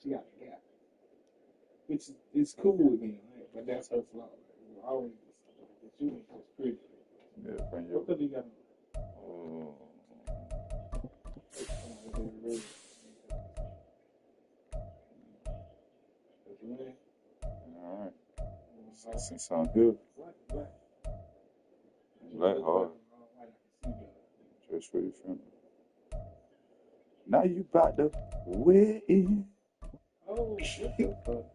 She got a gap, which is cool with me, right? But that's her flaw. Right? Always the shooting is pretty. Yeah, bring What your. color you got? Oh. All right. Since I'm here, black hard. Just for your friend. Now you about to win. Oh, what the fuck?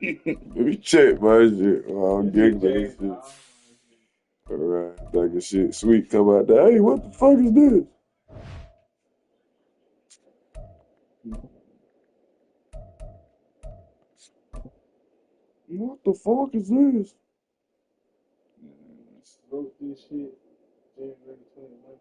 Let me check my shit. Oh, I'm giggling and shit. Alright, like a shit sweet come out there. Hey, what the fuck is this? What the fuck is this? Wrote this shit January 21.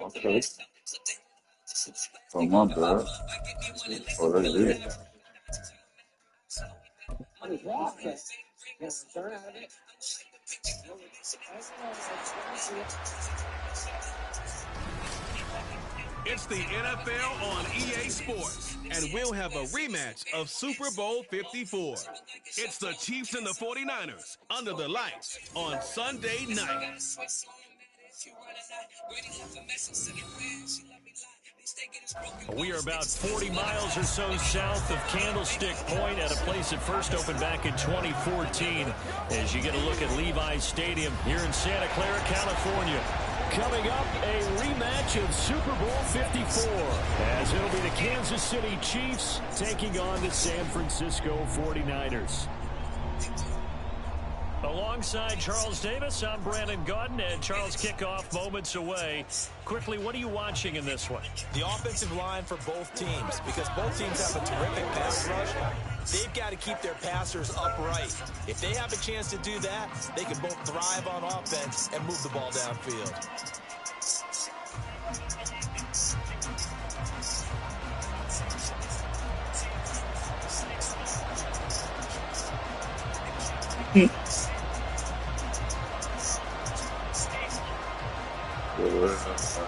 Okay. Oh, my bad. Oh, that's it. It's the NFL on EA Sports, and we'll have a rematch of Super Bowl 54. It's the Chiefs and the 49ers under the lights on Sunday night. We are about 40 miles or so south of Candlestick Point at a place that first opened back in 2014 as you get a look at Levi's Stadium here in Santa Clara, California. Coming up, a rematch of Super Bowl 54 as it'll be the Kansas City Chiefs taking on the San Francisco 49ers. Alongside Charles Davis, I'm Brandon Gaudin, and Charles, kickoff moments away. Quickly, what are you watching in this one? The offensive line for both teams, because both teams have a terrific pass rush. They've got to keep their passers upright. If they have a chance to do that, they can both thrive on offense and move the ball downfield.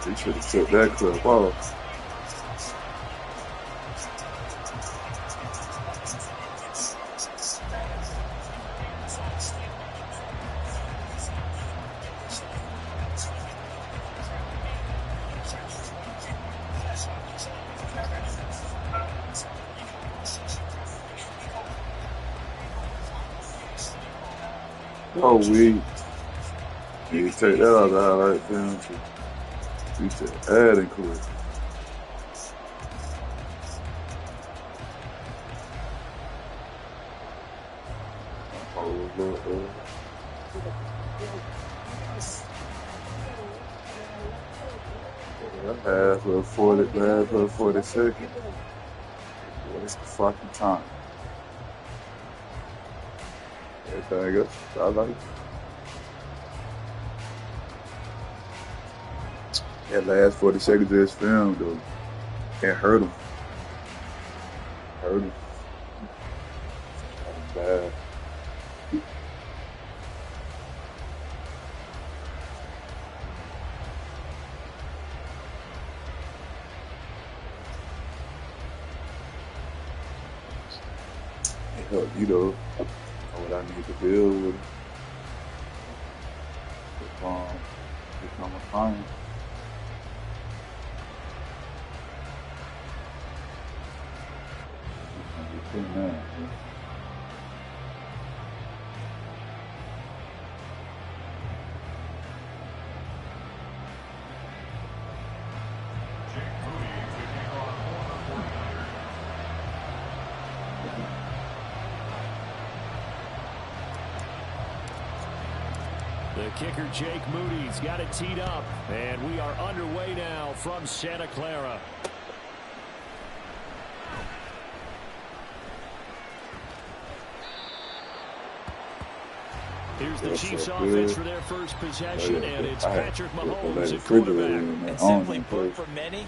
He should have took that clip off. Oh, we need to take that out of the highlight film. You said add and clip. Last for 40, last for 40 seconds. What's the fucking time? Everything else, I like it. That last 40 seconds of this film, though, it hurt him. Hurt him. That was bad. It helped, you know what I need to build with become a client. Man. The kicker, Jake Moody's got it teed up. And we are underway now from Santa Clara. Here's the Chiefs offense for their first possession, and it's Patrick Mahomes at quarterback. And simply put, for many,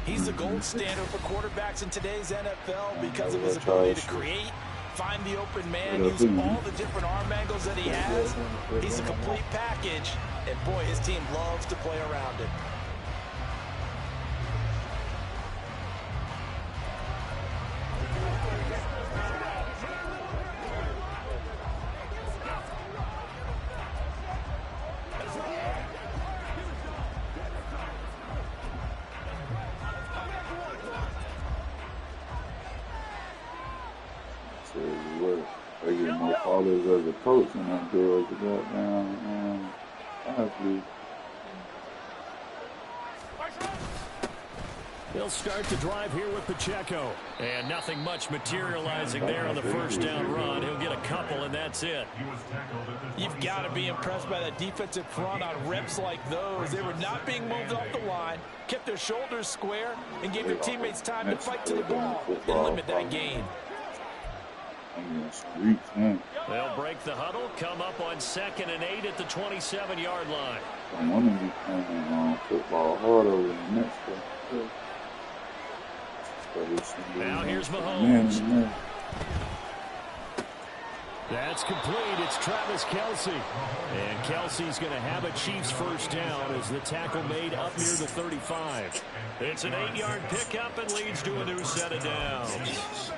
he's the gold standard for quarterbacks in today's NFL because of his ability to create, find the open man, use all the different arm angles that he has. He's a complete package, and boy, his team loves to play around him. I get more followers as a coach than I do as a goddamn athlete. They'll start the drive here with Pacheco. And nothing much materializing there on the first down run. He'll get a couple, and that's it. You've got to be impressed by that defensive front on reps like those. They were not being moved off the line, kept their shoulders square, and gave their teammates time to fight to the ball and limit that gain. They'll break the huddle, come up on 2nd and 8 at the 27-yard line. I want to be playing football hard over the next one. Now here's Mahomes. That's complete. It's Travis Kelce. And Kelsey's going to have a Chiefs first down as the tackle made up near the 35. It's an 8-yard pickup and leads to a new set of downs.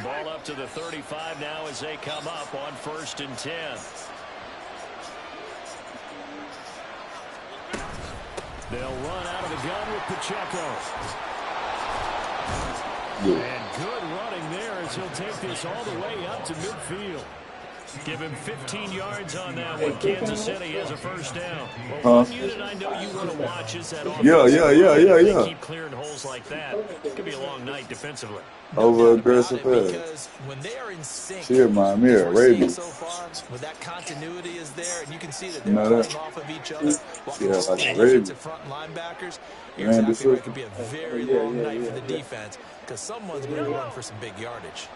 Ball up to the 35 now as they come up on 1st and 10. They'll run out of the gun with Pacheco. And good running there as he'll take this all the way up to midfield. Give him 15 yards on that one. Kansas City has a first down. Well, one unit I know you want to watch is that offense. Yeah. Keep clearing holes like that. It could be a long night defensively. Over aggressive because when they are in sync, she remind me of Ravens. So far, with that continuity is there, and you can see that they're playing off of each other. While like defensive front linebackers, you're exactly right. It could be a very long night for the defense because someone's going to run for some big yardage.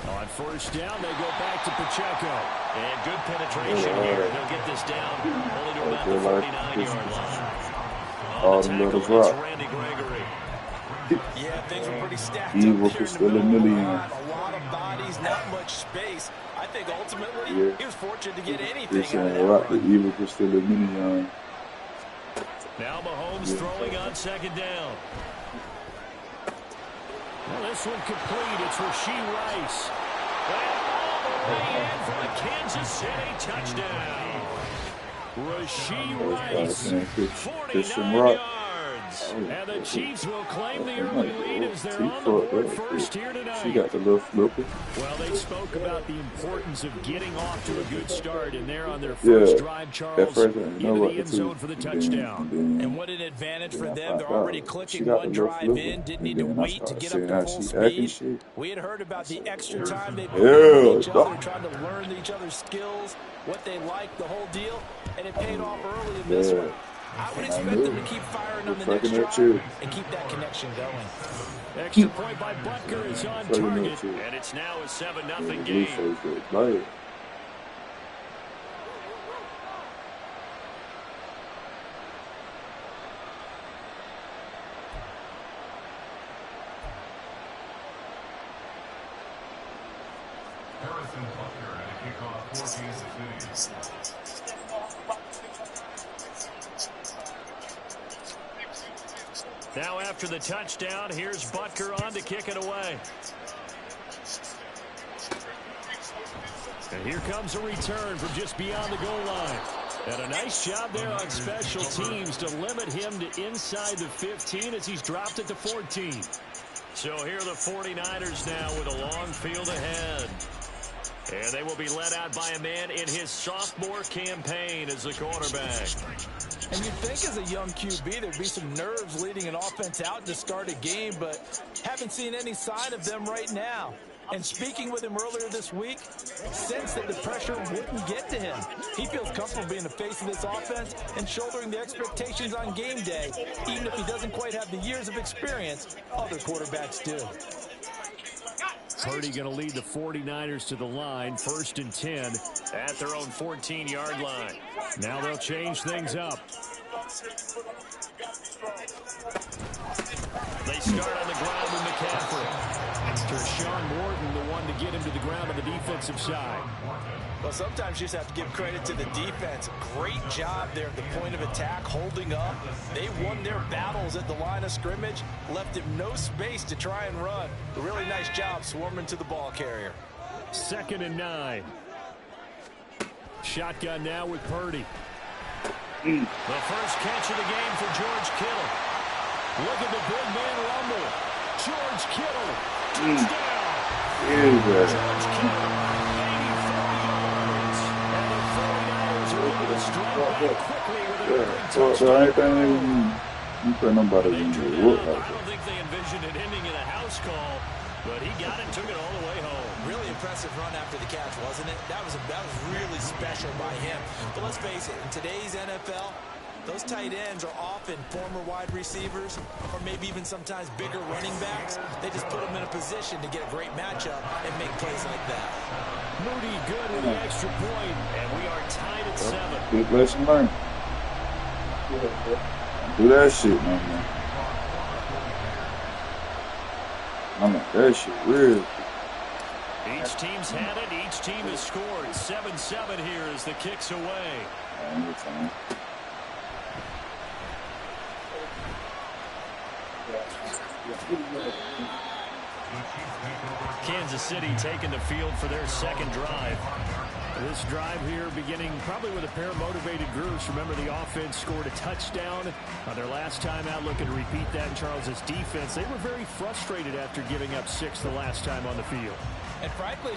On first down, they go back to Pacheco. And good penetration here. They'll get this down only to about the 49-yard line. On the tackle, it's Randy Gregory. Yeah, things were pretty stacked Evil up for here still in the a middle. million. A lot of bodies, not much space. I think ultimately he was fortunate to get anything out of that right, run. the evil for still a million. Now Mahomes throwing on 2nd down. Well, this one complete. It's Rashee Rice. And all the way in for the Kansas City touchdown. Rashee Rice, 49 yards. And the Chiefs will claim the early lead as they're on the board first here tonight. She got the little flipper. Well, they spoke about the importance of getting off to a good start, and they're on their first drive, Charles, into the end zone for the touchdown. And what an advantage for them. They're already clicking one drive in, didn't need to wait to get up to full speed. We had heard about the extra time they put in each other, trying to learn each other's skills, what they like, the whole deal, and it paid off early in this one. I would expect them to keep firing on the next drive and keep that connection going. Extra point by Butker is on target, and it's now a 7-0 game. Now after the touchdown, here's Butker on to kick it away. And here comes a return from just beyond the goal line. And a nice job there on special teams to limit him to inside the 15 as he's dropped it to 14. So here are the 49ers now with a long field ahead. And they will be led out by a man in his sophomore campaign as the quarterback. And you'd think as a young QB there'd be some nerves leading an offense out to start a game, but haven't seen any sign of them right now. And speaking with him earlier this week, sensed that the pressure wouldn't get to him. He feels comfortable being the face of this offense and shouldering the expectations on game day, even if he doesn't quite have the years of experience other quarterbacks do. Purdy going to lead the 49ers to the line, 1st and 10 at their own 14-yard line. Now they'll change things up. They start on the ground with McCaffrey. Tershawn Wharton, the one to get him to the ground on the defensive side. Well, sometimes you just have to give credit to the defense. Great job there at the point of attack, holding up. They won their battles at the line of scrimmage, left him no space to try and run. A really nice job swarming to the ball carrier. 2nd and 9. Shotgun now with Purdy. The first catch of the game for George Kittle. Look at the big man rumble. George Kittle. Touchdown. George Kittle. 84 yards. And the 49ers are able to strike back quickly with a big touchdown. You put nobody in the look like I don't think they envisioned it ending in a house call, but he got it, took it all the way home. Really impressive run after the catch, wasn't it? That was really special by him. But let's face it, in today's NFL, those tight ends are often former wide receivers or maybe even sometimes bigger running backs. They just put them in a position to get a great matchup and make plays like that. Moody good with the extra point, and we are tied at 7. Good lesson learned. Do that shit, man. I mean, that shit real. Each team's had it. Each team has scored. 7-7 here as the kick's away. Kansas City taking the field for their second drive. This drive here beginning probably with a pair of motivated groups. Remember, the offense scored a touchdown on their last time out, looking to repeat that in Charles's defense. They were very frustrated after giving up 6 the last time on the field. And frankly,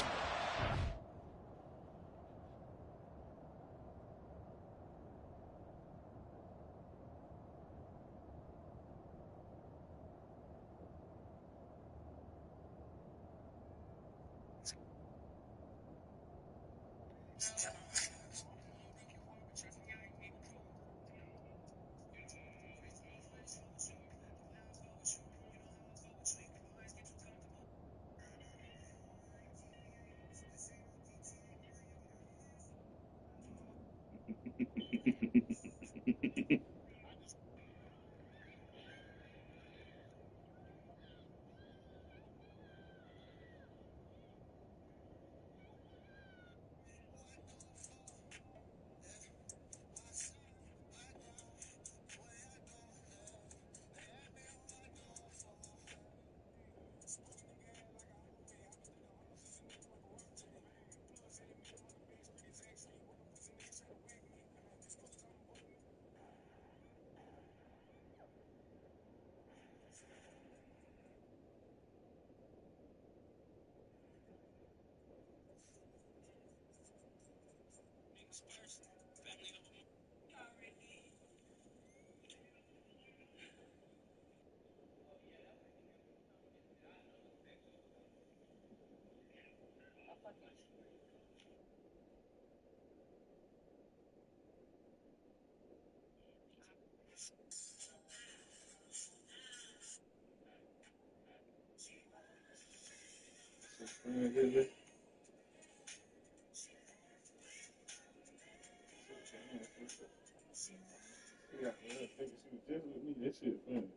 This shit funny.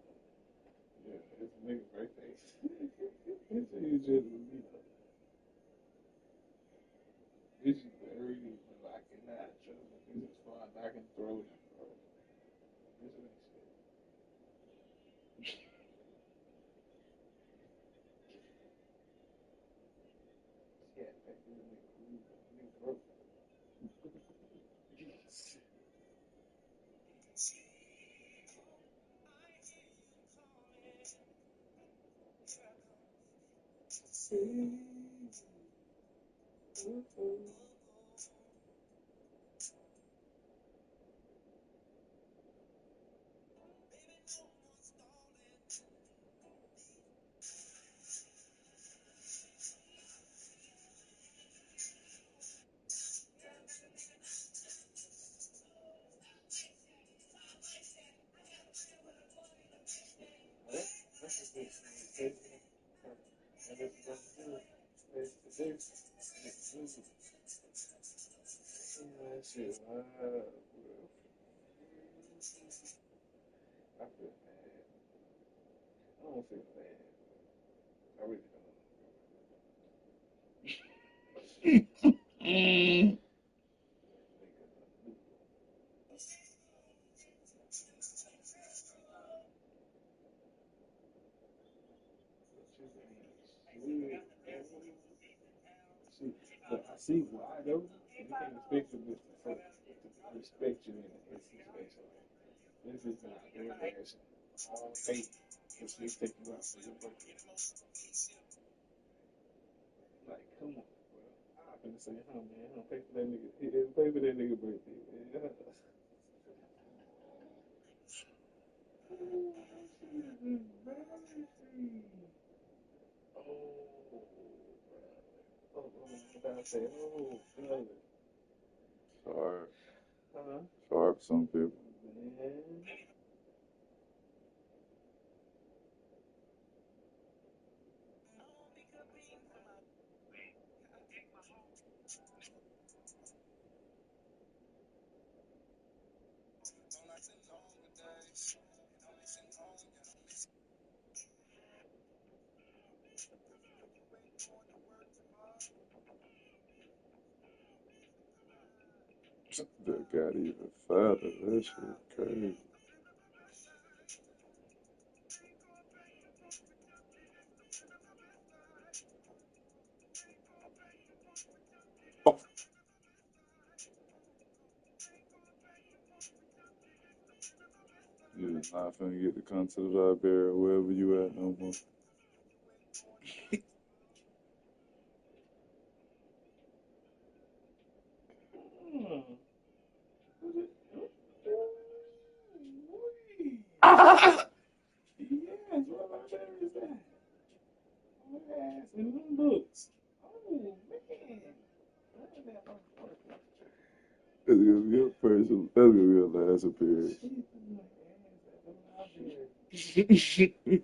Yeah, it's a nigga's birthday. This is just with me. This is very, but I cannot trust it. This is fun. I can throw it. This ain't shit. Yeah, that nigga broke. That shit wild, bro. I feel bad. I don't feel bad. I really don't. See, but I see why though. You can't expect them just to respect you in the situation. This is not their action all day. If they take you out for your birthday, like, come on, bro. I'm gonna say, huh, man, I'm pay for that nigga. Pay for that nigga birthday, man. Sorry. Huh? Sorry for some people. Man. That got even fatter. That shit crazy. Oh. You're just not finna get to come to the library wherever you at no more. Yes, what library is that? Oh, yes, in them books. Oh, man. What is that motherfucker? That's gonna be your first. That's gonna be your last appearance. Shit, my ass at the library.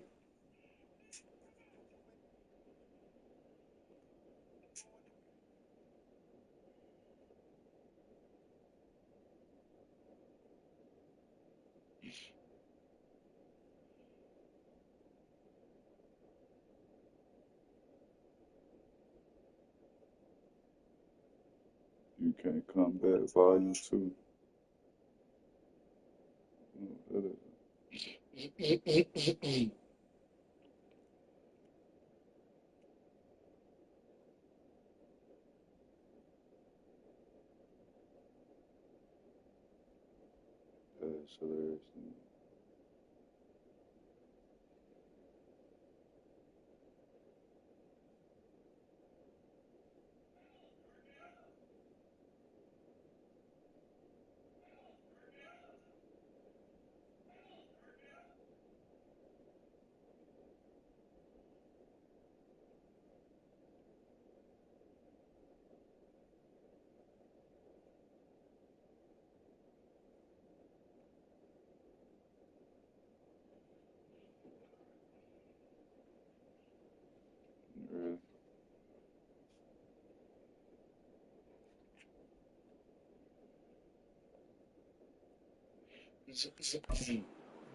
You can't come back. Volume 2. That is hilarious. Really.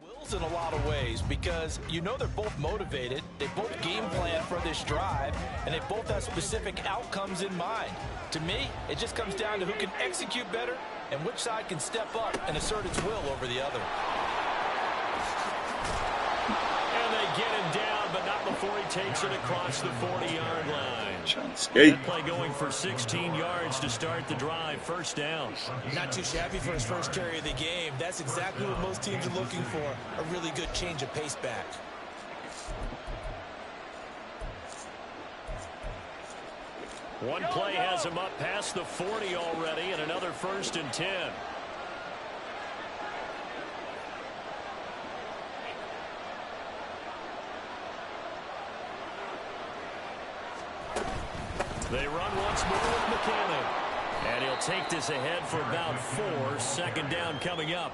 Wills in a lot of ways because you know they're both motivated, they both game plan for this drive, and they both have specific outcomes in mind. To me, it just comes down to who can execute better and which side can step up and assert its will over the other. And they get him down, but not before he takes it across the 40-yard line. Trying to skate. That play going for 16 yards to start the drive. First down. Not too shabby for his first carry of the game. That's exactly what most teams are looking for, a really good change of pace back. One play has him up past the 40 already, and another 1st and 10. They run once more with McCannon. And he'll take this ahead for about 4. Second down coming up.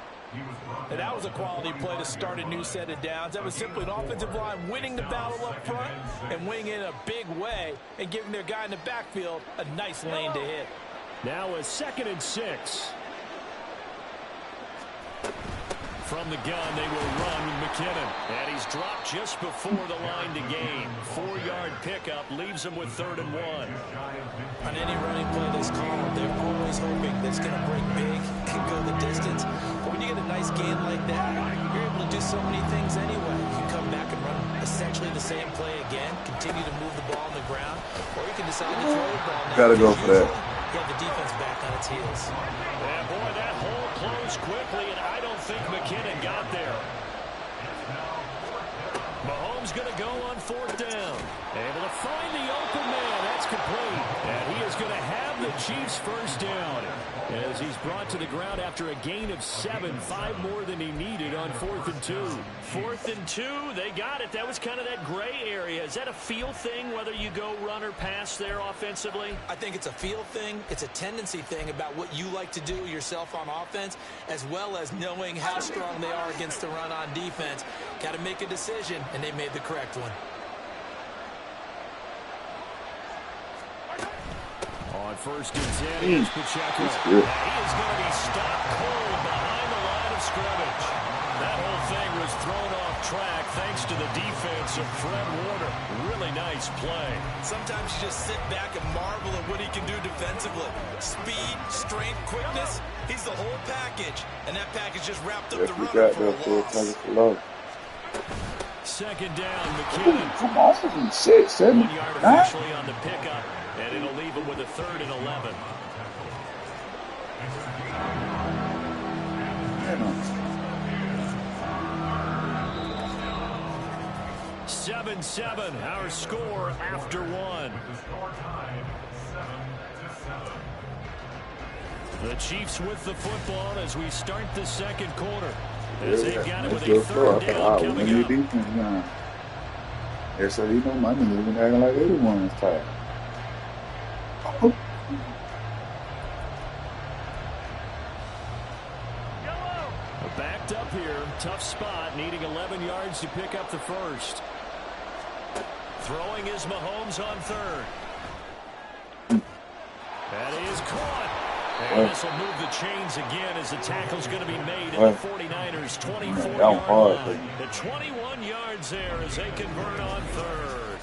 And that was a quality play to start a new set of downs. That was simply an offensive line winning the battle up front and winning in a big way and giving their guy in the backfield a nice lane to hit. Now a 2nd and 6. From the gun, they will run with McKinnon. And he's dropped just before the line to gain. 4-yard pickup leaves him with 3rd and 1. On any running play that's called, they're always hoping that it's going to break big and go the distance. But when you get a nice gain like that, you're able to do so many things anyway. You can come back and run essentially the same play again, continue to move the ball on the ground, or you can decide to throw the ball now. Gotta go for that. You have the defense back on its heels. Yeah, boy, that hole closed quickly, and I don't think McKinnon got there. Mahomes going to go on 4th down. Able to find the open man. That's complete. And he is going to have the Chiefs' 1st down as he's brought to the ground after a gain of 7, 5 more than he needed on 4th and 2. 4th and 2, they got it. That was kind of that gray area. Is that a feel thing, whether you go run or pass there offensively? I think it's a feel thing. It's a tendency thing about what you like to do yourself on offense, as well as knowing how strong they are against the run on defense. Got to make a decision, and they made the correct one. On 1st and 10, here's Pacheco. He is going to be stopped cold behind the line of scrimmage. That whole thing was thrown off track thanks to the defense of Fred Warner. Really nice play. Sometimes you just sit back and marvel at what he can do defensively. Speed, strength, quickness. He's the whole package. And that package just wrapped up the runner for a loss. 2nd down, McKinnon. Come on, 6, 7, 1 yard officially on the pickup, and it'll leave him with a 3rd and 11. 7-7, our score after 1. The Chiefs with the football as we start the 2nd quarter. As they've got it with a 3rd down coming up. Yeah, so you know my niggas been acting like everyone is tired. Backed up here, tough spot, needing 11 yards to pick up the 1st. Throwing is Mahomes on 3rd. That is caught. And this will move the chains again as the tackle's going to be made in the 49ers' 24-yard line. The 21 yards there as they convert on 3rd.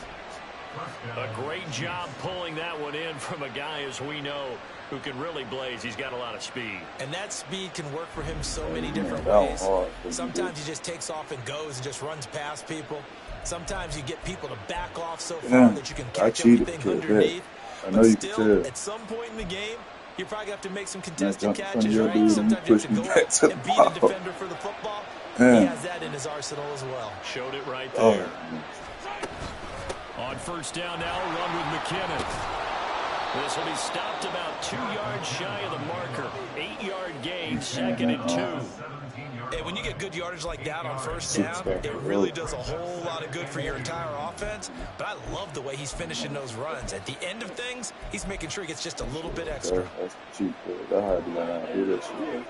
A great job pulling that one in from a guy, as we know, who can really blaze. He's got a lot of speed. And that speed can work for him so many different ways. Sometimes he just takes off and goes and just runs past people. Sometimes you get people to back off so far that you can catch everything underneath. But still, at some point in the game, you probably have to make some contested catches, right? Sometimes you have to go out and beat a defender for the football. He has that in his arsenal as well. Showed it right there. On 1st down now, run with McKinnon. This will be stopped about 2 yards shy of the marker. 8-yard gain, 2nd and 2. And when you get good yardage like that on 1st down, it really does a whole lot of good for your entire offense. But I love the way he's finishing those runs. At the end of things, he's making sure he gets just a little bit extra. That's cheap. That's how to do that shit.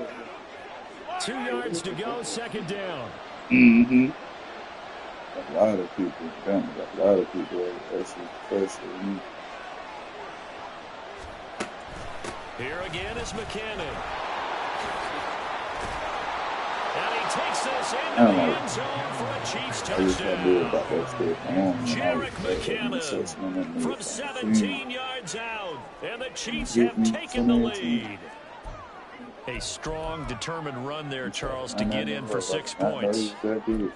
2 yards to go, 2nd down. Mm-hmm. A lot of people, a lot of people. That's the first thing. Here again is McKinnon. And he takes this into the end zone for a Chiefs touchdown. Jarek McKinnon from 17 yards out. And the Chiefs have taken the lead. A strong, determined run there, Charles, to get in for 6 points.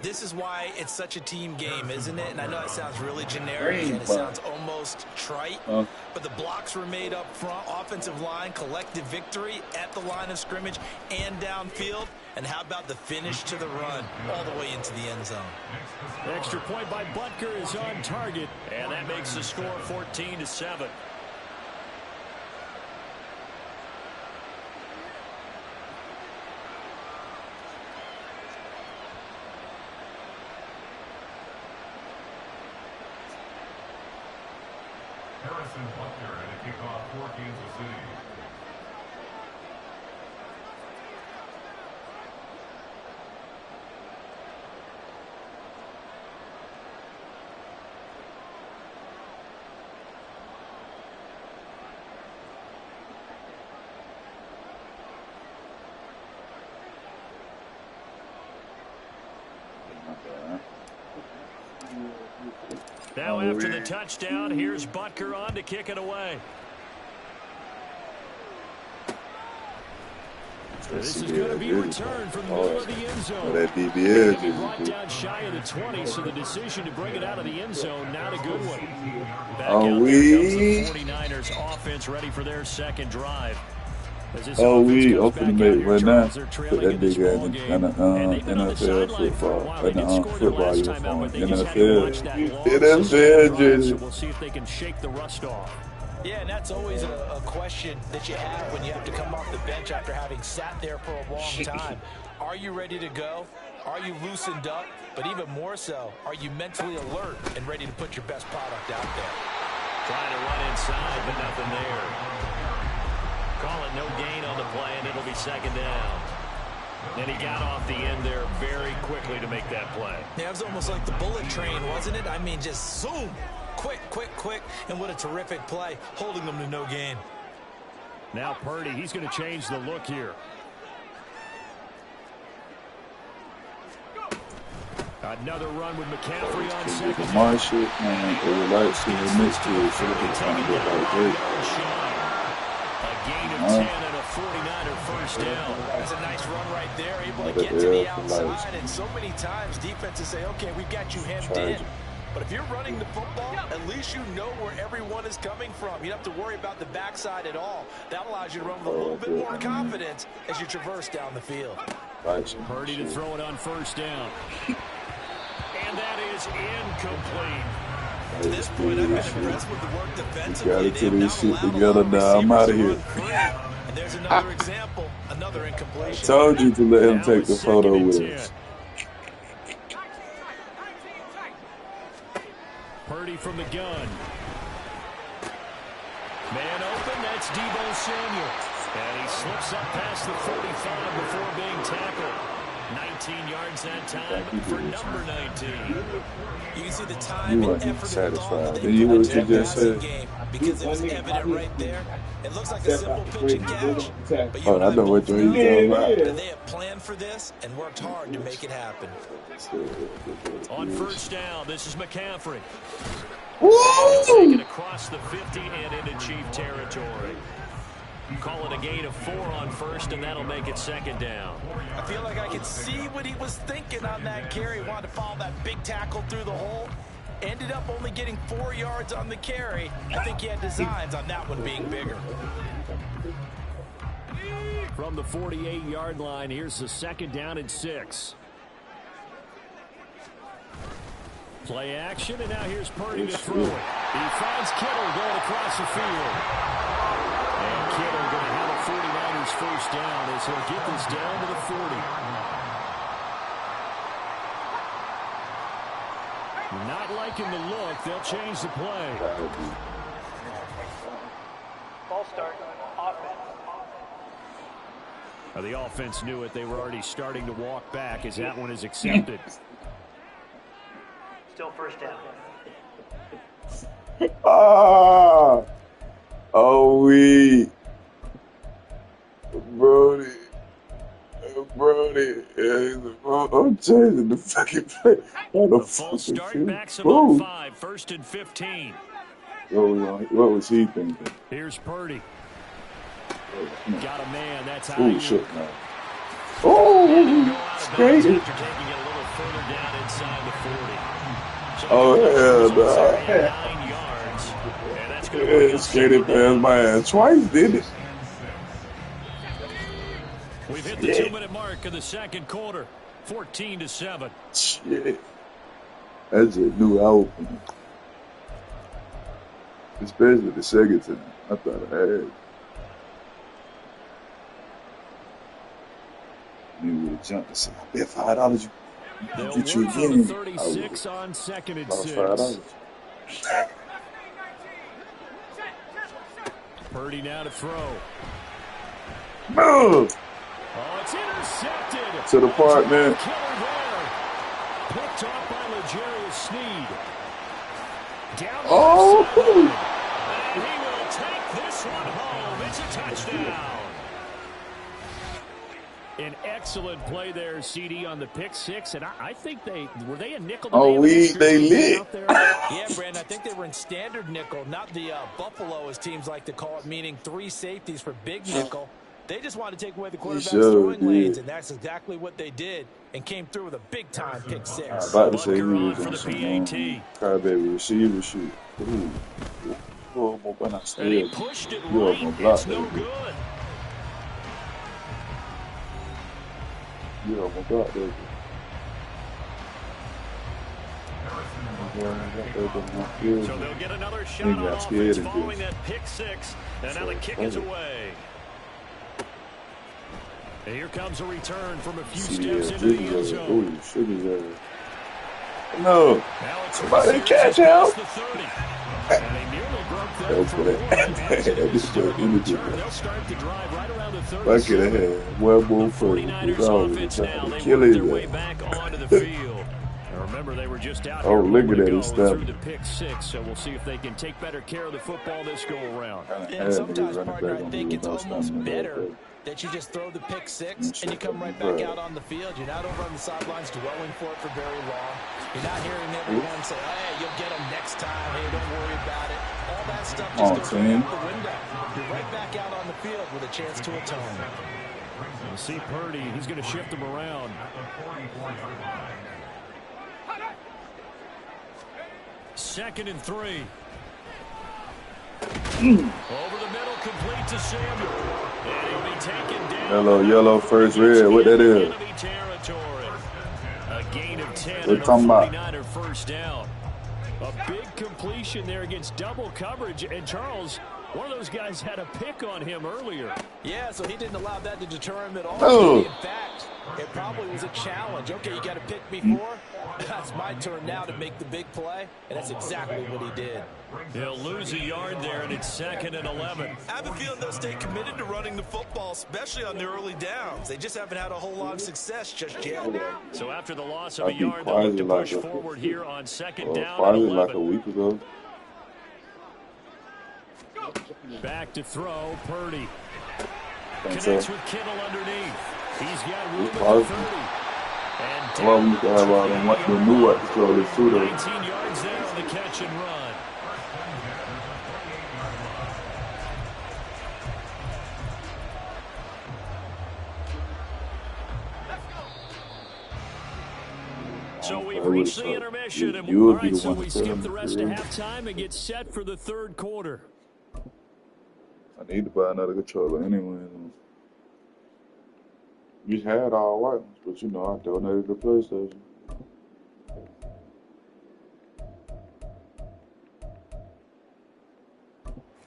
This is why it's such a team game, isn't it? And I know it sounds really generic and it sounds almost trite, but the blocks were made up front, offensive line, collective victory at the line of scrimmage and downfield. And how about the finish to the run all the way into the end zone? Extra point by Butker is on target, and that makes the score 14-7. Harrison Butker at a kickoff for Kansas City. Now after the touchdown, here's Butker on to kick it away. This is going to be returned from the middle of the end zone. That DBS brought down shy of the 20, so the decision to bring it out of the end zone, not a good one. Back Oh, out there comes the 49ers offense ready for their second drive. Oh, we open the mate right now. Put that big ass in NFL football. Football uniform. NFL jersey. We'll see if they can shake the rust off. Yeah, and that's always a question that you have when you have to come off the bench after having sat there for a long time. Are you ready to go? Are you loosened up? But even more so, are you mentally alert and ready to put your best product out there? Trying to run inside, but nothing there. Call it no gain on the play, and it'll be second down. And he got off the end there very quickly to make that play. Yeah, it was almost like the bullet train, wasn't it? I mean, just zoom. Quick, and what a terrific play, holding them to no gain. Now Purdy, he's going to change the look here. Another run with McCaffrey on second. Marshall, man, they would like to mix to it, so they can try to get like great. A gain of 10 and a 49er first down. That's a nice run right there, able to get to the outside, and so many times defenses say, okay, we've got you hemmed in. But if you're running the football, at least you know where everyone is coming from. You don't have to worry about the backside at all. That allows you to run with a little bit more confidence as you traverse down the field. Purdy to throw it on first down. And that is incomplete. To this point, I've been impressed with the work defensively. Got to get this shit together now. I'm out of here. And there's another example, another incompletion. I told you to let him take the photo with us. Purdy from the gun. Man open, that's Deebo Samuel. And he slips up past the 45 before being tackled. 19 yards that time for number 19. You can see the time and effort involved in the passing game because it was evident right there. It looks like a simple pitch and catch, but you I know what you're talking about. They have planned for this and worked hard to make it happen. On first down, this is McCaffrey. Woo! Across the 50 and into Chief territory. Call it a gain of 4 on first, and that'll make it second down. I feel like I can see what he was thinking on that carry. Wanted to follow that big tackle through the hole. Ended up only getting 4 yards on the carry. I think he had designs on that one being bigger. From the 48-yard line, here's the second down and 6. Play action, and now here's Purdy to throw it. He finds Kittle going across the field. And Kittle going to have a 49ers first down as he'll get this down to the 40. Not liking the look. They'll change the play. Ball start. Offense. The offense knew it. They were already starting to walk back as that one is accepted. Still first down. We. Brody. I'm changing the fucking play. The full start backs him up 5, first and 15. What was he thinking? Here's Purdy. Got a man. That's how you shit, man. Great. After taking it a little further down inside the 40. So 9 yards. And that's going to yeah, skated past my ass twice, did it? We've hit the 2-minute mark of the second quarter. 14-7. Shit. That's a new opening. Especially the second time. I thought I had. You would have jumped and said, I bet $5 They'll get you work again. for the 36 on second and 6. $5. Purdy now to throw. Move! Oh, it's intercepted. To the part, man. Picked off by L'Jarius Sneed. Down and he will take this one home. It's a touchdown. An excellent play there, CD, on the pick six, and I think were they a nickel? Oh, they lit. Out there? Yeah, Brandon, I think they were in standard nickel, not the Buffalo, as teams like to call it, meaning 3 safeties for big nickel. They just wanted to take away the quarterback's throwing lanes, and that's exactly what they did, and came through with a big-time pick six. I was about to say he was on some crybaby receiver shoot. Ooh. And he pushed it right. It's no good. Yeah, my God, baby. So they'll get another shot on offense following that pick six. And now the kick is away. And here comes a return from a few steps into the end zone. No. Somebody catch him. And they nearly broke that for one. They'll start the drive right around the 30. I could have had one more for 49ers offense now. They work their way back onto the field. Remember, they were just out here through the pick six, so we'll see if they can take better care of the football this go-around. And sometimes, partner, I think it's almost better that you just throw the pick six and you come right back out on the field. You're not over on the sidelines dwelling for it for very long. You're not hearing everyone say, oh, hey, you'll get them next time. Hey, don't worry about it. All that stuff just goes right out the window. You're right back out on the field with a chance to atone. We'll see Purdy. He's going to shift them around. Second and 3. Over the middle, complete to Samuel. And he'll be taken down. Yellow, first red. What that is? A gain of 10 and a 49er first down. A big completion there against double coverage. And Charles, one of those guys had a pick on him earlier. Yeah, so he didn't allow that to deter him at all. In fact, it probably was a challenge. Okay, you got to pick me 4. That's my turn now to make the big play, and that's exactly what he did. He'll lose a yard there, and it's 2nd and 11. I have a feeling they'll stay committed to running the football, especially on their early downs. They just haven't had a whole lot of success just yet. So after the loss of a yard, they'll look to push forward here on 2nd down and 11. Like a week ago. Back to throw, Purdy. Connects with Kittle underneath. He's got room at the 30. And well, we have the new what to call it, 19 yards there on the catch and run. So we've reached the intermission, and all right, so we skip the rest of halftime and get set for the third quarter. I need to buy another controller anyway. We had all white ones, but you know, I donated the PlayStation.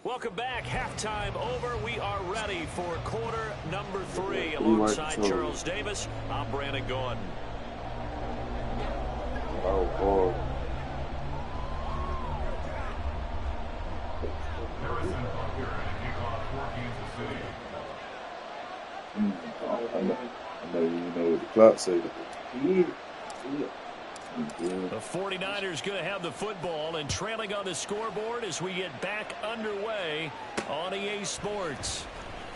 Welcome back. Halftime over. We are ready for quarter number 3. Alongside Charles Davis, I'm Brandon Gordon. Oh, boy. I know you know what the clock says. The 49ers going to have the football and trailing on the scoreboard as we get back underway on EA Sports.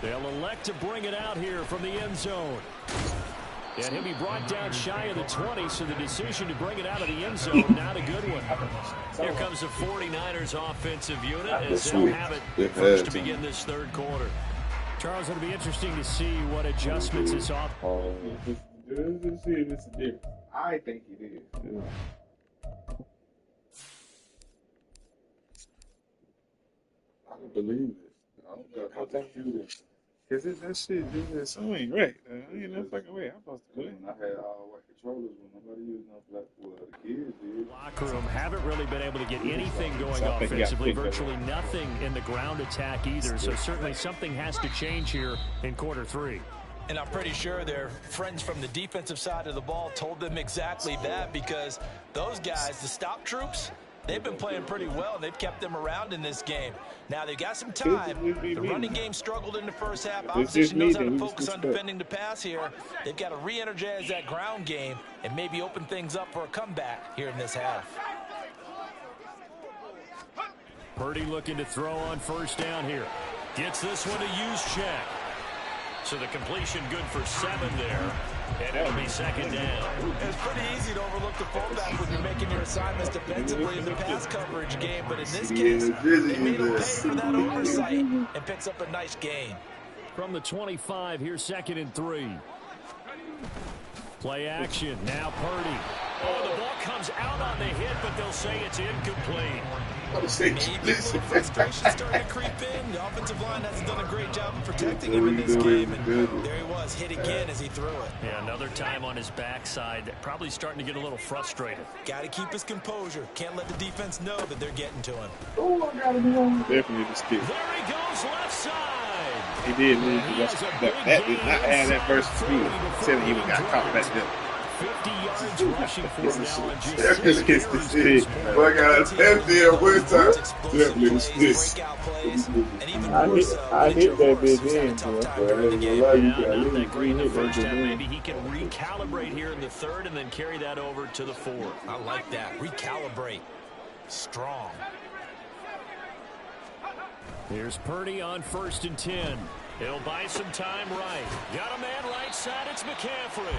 They'll elect to bring it out here from the end zone. And he'll be brought down shy of the 20, so the decision to bring it out of the end zone, not a good one. Here comes the 49ers offensive unit as they'll have it first to begin this third quarter. Charles, it'll be interesting to see what adjustments this off. Let's see if it's a difference. I think it is. Yeah. I don't believe it. I don't think you do this. Because that shit just ain't right. Ain't no fucking way. I'm supposed to do it. I had all white controllers when nobody used no black. Well, the kids did. Locker room haven't really been able to get anything going offensively. Virtually nothing in the ground attack either. So certainly something has to change here in quarter 3. And I'm pretty sure their friends from the defensive side of the ball told them exactly that, because those guys, the stop troops, they've been playing pretty well. They've kept them around in this game. Now, they've got some time. The running game struggled in the first half. Opposition knows how to focus on defending the pass here. They've got to re-energize that ground game and maybe open things up for a comeback here in this half. Purdy looking to throw on first down here. Gets this one to Juszczyk. So the completion good for 7 there. And it'll be second down. It's pretty easy to overlook the fullback when you're making your assignments defensively in the pass coverage game. But in this case, they made him pay for that oversight and picks up a nice gain. From the 25, here's 2nd and 3. Play action. Now Purdy. Oh, the ball comes out on the hit, but they'll say it's incomplete. Maybe a little frustration starting to creep in. The offensive line hasn't done a great job of protecting him in this game. And there he was, hit again as he threw it. Yeah, another time on his backside. Probably starting to get a little frustrated. Got to keep his composure. Can't let the defense know that they're getting to him. Definitely the stick. There he goes, left side. He did lose. That did not have that burst of speed. Except he got caught back there. 50 yards rushing for him now on just 6 It's the carries. shit. But I got a empty at one time. Definitely this. I hit that bitch in, bro. Not that great in the first half. Maybe he can recalibrate here in the third and then carry that over to the fourth. I like that. Recalibrate. Strong. Here's Purdy on 1st and 10. He'll buy some time right. Got a man right side. It's McCaffrey.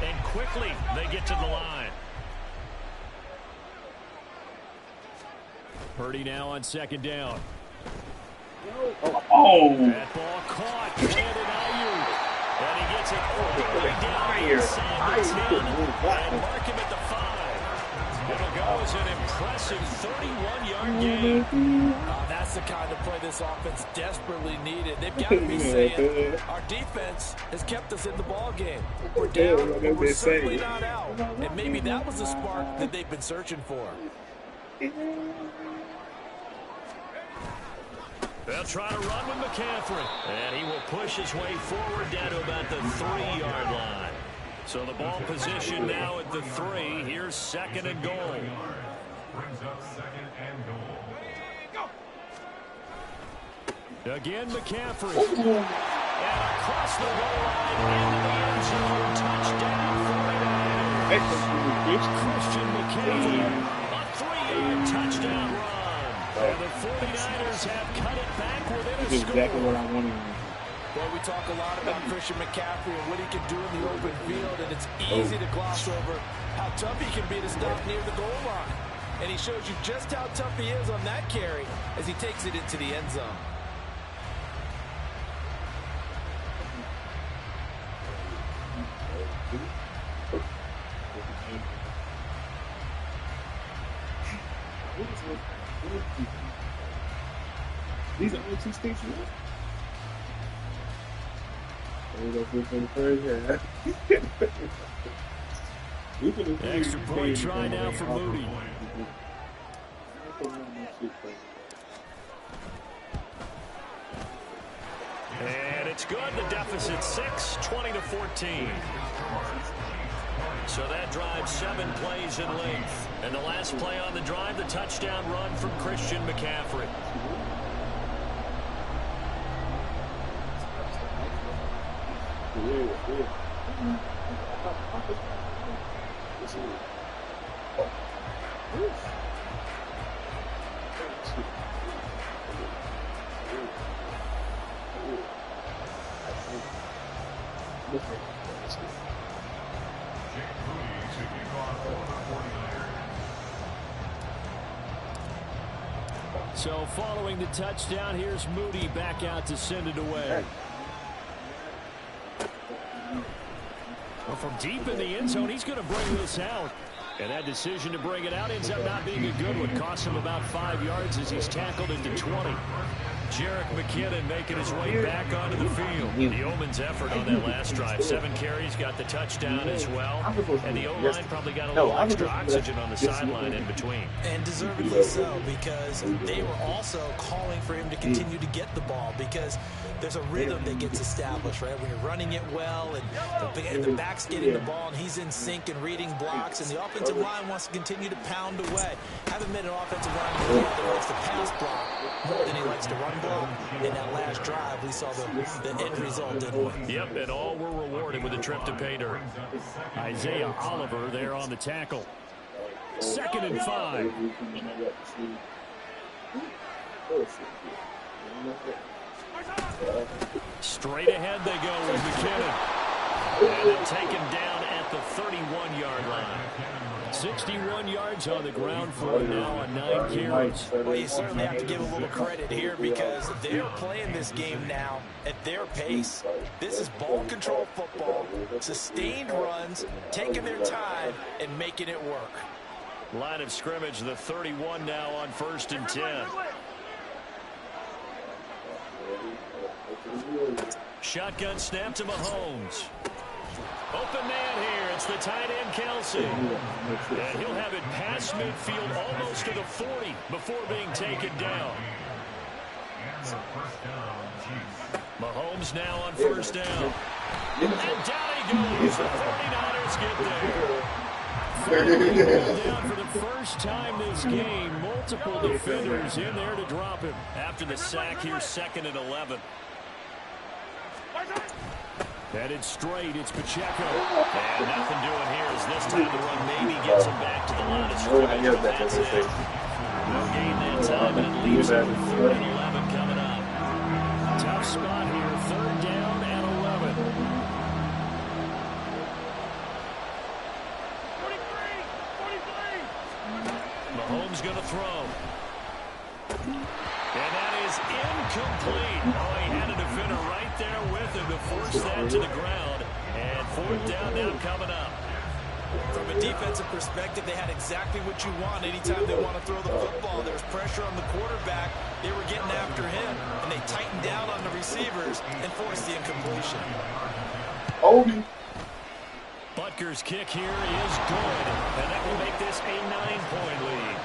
And quickly, they get to the line. Purdy now on 2nd down. Oh! That ball caught. Brandon Ayuk. And he gets it all the way down inside the 10. And mark him at the 5. It'll go as an impressive 31-yard gain. That's the kind of play this offense desperately needed. They've got to be saying, our defense has kept us in the ball game. We're down, but we're certainly not out. And maybe that was the spark that they've been searching for. They'll try to run with McCaffrey. And he will push his way forward down to about the 3-yard line. So the ball position now at the 3. Here's 2nd and goal. Brings up 2nd and goal. Again, McCaffrey. And across the goal line into the end zone. Touchdown, 49ers. Christian McCaffrey. A 3-yard touchdown run. And the 49ers have cut it back within a That's score. exactly what I wanted. Well, we talk a lot about Christian McCaffrey and what he can do in the open field, and it's easy to gloss over how tough he can be to stop near the goal line. And he shows you just how tough he is on that carry as he takes it into the end zone. These are only 2 sticks, right? For the first half. Extra point try now for Moody. And it's good. The deficit 6, 20-14. So that drives 7 plays in length. And the last play on the drive, the touchdown run from Christian McCaffrey. So following the touchdown, here's Moody back out to send it away. Well, from deep in the end zone, he's going to bring this out. And that decision to bring it out ends up not being a good one. Cost him about 5 yards as he's tackled into 20. Jerick McKinnon making his way back onto the field. The Yeoman's effort on that last drive. 7 carries, got the touchdown as well. And the O-line probably got a little extra oxygen on the sideline in between. And deservedly so, because they were also calling for him to continue to get the ball, because there's a rhythm that gets established, right? When you're running it well and the back's getting the ball and he's in sync and reading blocks, and the offensive line wants to continue to pound away. Haven't met an offensive line that likes to pass block more than he likes to run block. In that last drive, we saw the end result, didn't we? Yep, and all were rewarded with a trip to pay dirt. Isaiah Oliver there on the tackle. 2nd and 5. Straight ahead they go with McKinnon. And they'll take him down at the 31-yard line. 61 yards on the ground for him now on 9 carries. Well, you certainly have to give a little credit here because they're playing this game now at their pace. This is ball control football, sustained runs, taking their time, and making it work. Line of scrimmage, the 31 now on 1st and 10. Shotgun snap to Mahomes. Open man here. It's the tight end, Kelsey. And he'll have it past midfield almost to the 40 before being taken down. Mahomes now on 1st down. And down he goes. The 49ers get there. Down for the first time this game. Multiple defenders in there to drop him. After the sack here, 2nd and 11. Headed straight, it's Pacheco. And nothing doing here as this time the run maybe gets him back to the line of scrimmage. That's it. No gain that time, and it leaves him with 3rd and 11 coming up. Tough spot here, 3rd down and 11. 43. Mahomes going to throw. And that is incomplete. Oh, he had a defender right there with him to force that to the ground. And 4th down now coming up. From a defensive perspective, they had exactly what you want anytime they want to throw the football. There was pressure on the quarterback. They were getting after him, and they tightened down on the receivers and forced the incompletion. Butker's kick here is good, and that will make this a 9-point lead.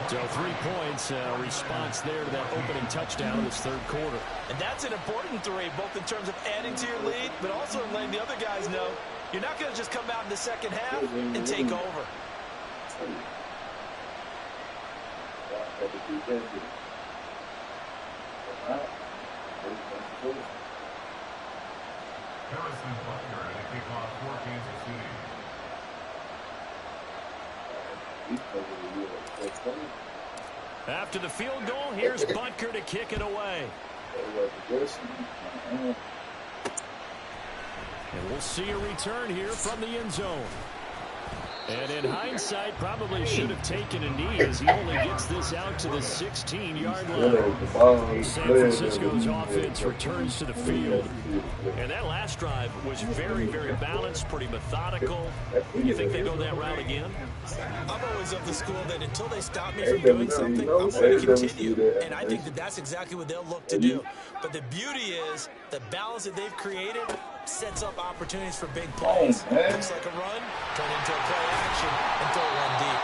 So 3 points, response there to that opening touchdown in this 3rd quarter. And that's an important 3, both in terms of adding to your lead, but also in letting the other guys know you're not going to just come out in the 2nd half and take over. Harrison Butker at the kickoff for Kansas City. After the field goal, here's Butker to kick it away. And we'll see a return here from the end zone. And in hindsight, probably should have taken a knee as he only gets this out to the 16-yard line. San Francisco's offense returns to the field. And that last drive was very, very balanced, pretty methodical. You think they go that route again? I'm always of the school that until they stop me from doing something, I'm going to continue. And I think that that's exactly what they'll look to do. But the beauty is the balance that they've created sets up opportunities for big plays. Looks like a run, turn into a play action, and throw one deep.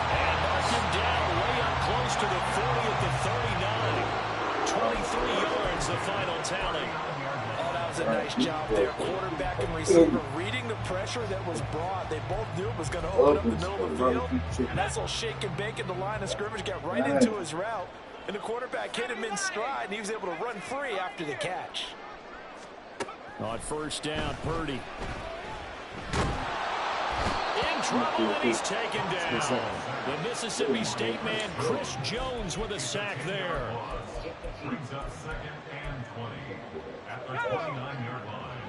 And mark him down way up close to the 40 at the 39. 23 yards, the final tally. Oh, that was a nice job there. Quarterback and receiver reading the pressure that was brought. They both knew it was going to open up the middle of the field. Nice little shake and bake at the line of scrimmage, got right into his route. And the quarterback hit him in stride, and he was able to run free after the catch. On 1st down, Purdy. In trouble, and he's taken down. The Mississippi State man, Chris Jones, with a sack there. Brings up 2nd and 20 at the 29-yard line.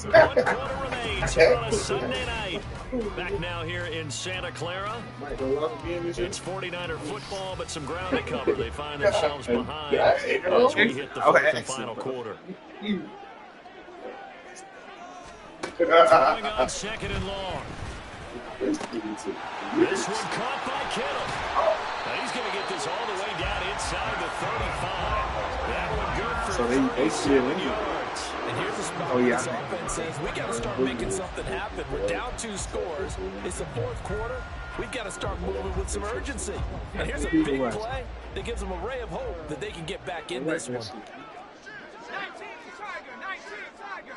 One quarter remains here on a Sunday night. Back now here in Santa Clara. It's 49er football, but some ground to cover. They find themselves behind as we hit the 4th and final quarter. Throwing on 2nd and long. This one caught by Kittle. Now he's going to get this all the way down inside the 35. That one good for 37 yards. And here's the spot where this offense says, we got to start making something happen. We're down 2 scores. It's the 4th quarter. We've got to start moving with some urgency. And here's a big play that gives them a ray of hope that they can get back in this one. 19 Tiger, 19 Tiger.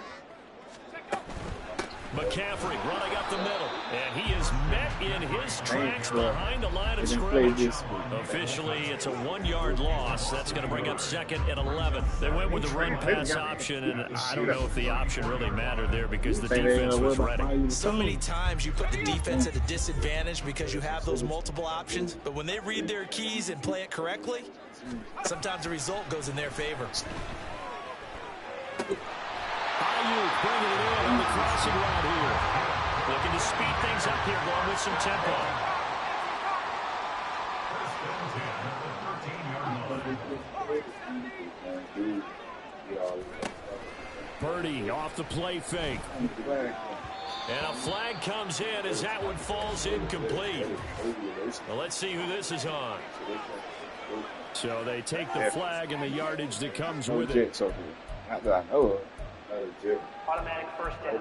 McCaffrey running up the middle, and he is met in his tracks behind the line of scrimmage. Officially, it's a 1-yard loss. That's going to bring up 2nd and 11. They went with the run-pass option, and I don't know if the option really mattered there because the defense was ready. So many times you put the defense at a disadvantage because you have those multiple options, but when they read their keys and play it correctly, sometimes the result goes in their favor. Ayuk bringing it in on the crossing route here. Looking to speed things up here, going with some tempo. Purdy off the play fake. And a flag comes in as that one falls incomplete. Well, let's see who this is on. So they take the flag and the yardage that comes with it. Not that I know of. Automatic first down.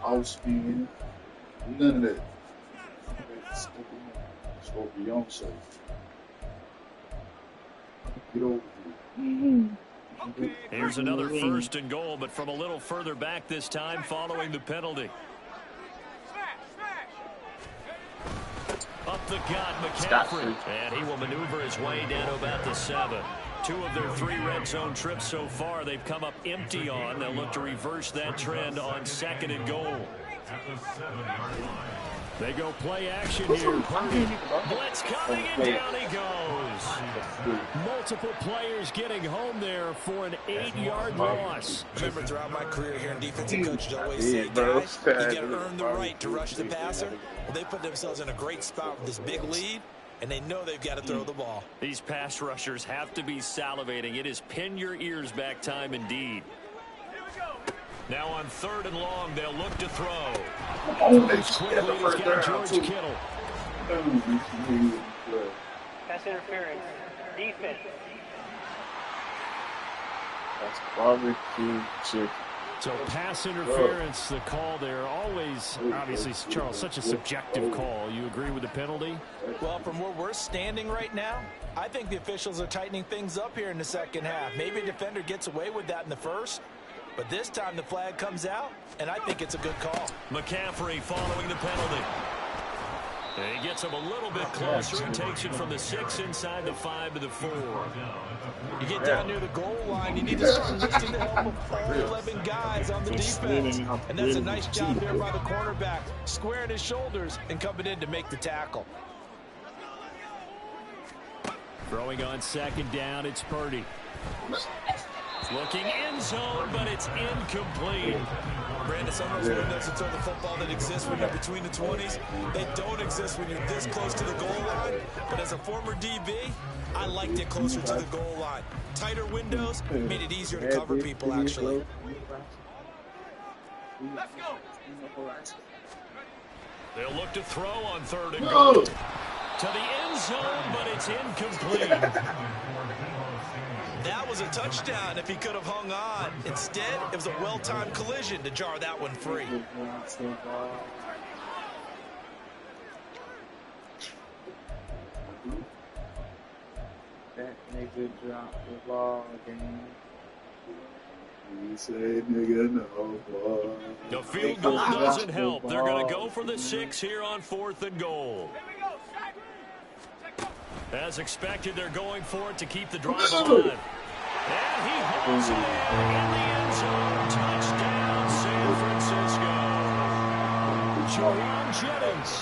Off speed, none of that. Scorpion safe. Get over here. Here's another 1st and goal, but from a little further back this time following the penalty. Up the gut, McCaffrey. And he will maneuver his way down to about the 7. 2 of their 3 red zone trips so far they've come up empty on. They'll look to reverse that trend on 2nd and goal. They go play action here. Blitz coming and down he goes. Multiple players getting home there for an 8-yard loss. Remember, throughout my career here in defensive coaches always say, guys, you got to earn the right to rush the passer. Well, they put themselves in a great spot with this big lead, and they know they've got to throw the ball. These pass rushers have to be salivating. It is pin your ears back time indeed. Now on 3rd and long, they'll look to throw. Quickly, he's got George Kittle. Pass interference. Defense. That's barbecue chicken. So pass interference, the call there, always, obviously, Charles, such a subjective call. You agree with the penalty? Well, from where we're standing right now, I think the officials are tightening things up here in the second half. Maybe a defender gets away with that in the first, but this time the flag comes out, and I think it's a good call. McCaffrey following the penalty. And he gets him a little bit closer and takes it from the 6 inside the 5 to the 4. You get down near the goal line, you need to start listing the help of all 11 guys on the defense. And that's a nice job there by the cornerback, squaring his shoulders and coming in to make the tackle. Throwing on 2nd down, it's Purdy. Looking end zone, but it's incomplete. Brandon, some of those windows to throw the football that exist when you're between the 20s, they don't exist when you're this close to the goal line. But as a former DB, I liked it closer to the goal line. Tighter windows made it easier to cover people, actually. Let's go. They'll look to throw on 3rd and goal. To the end zone, but it's incomplete. That was a touchdown if he could have hung on. Instead, it was a well-timed collision to jar that one free. That nigga dropped the ball again. You say nigga no boy. The field goal doesn't help. They're going to go for the 6 here on 4th and goal. As expected, they're going for it to keep the drive alive. And he holds it in the end zone. Touchdown, San Francisco. Jawan Jennings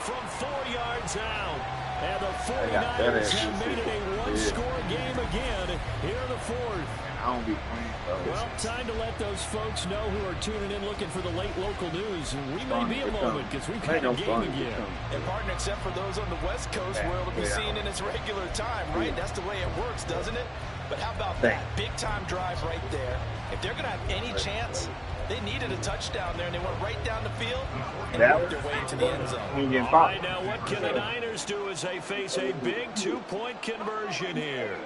from 4 yards out. And the 49ers have made it a one-score game again here in the 4th. I don't be playing those. Well, time to let those folks know who are tuning in looking for the late local news. We may be a moment because we've got a game again. And partner, except for those on the West Coast, where it'll be seen in its regular time, right? That's the way it works, doesn't it? But how about that big-time drive right there? If they're going to have any chance, they needed a touchdown there, and they went right down the field and worked their way into the end zone. All right, now what can the Niners do as they face a big 2-point conversion here?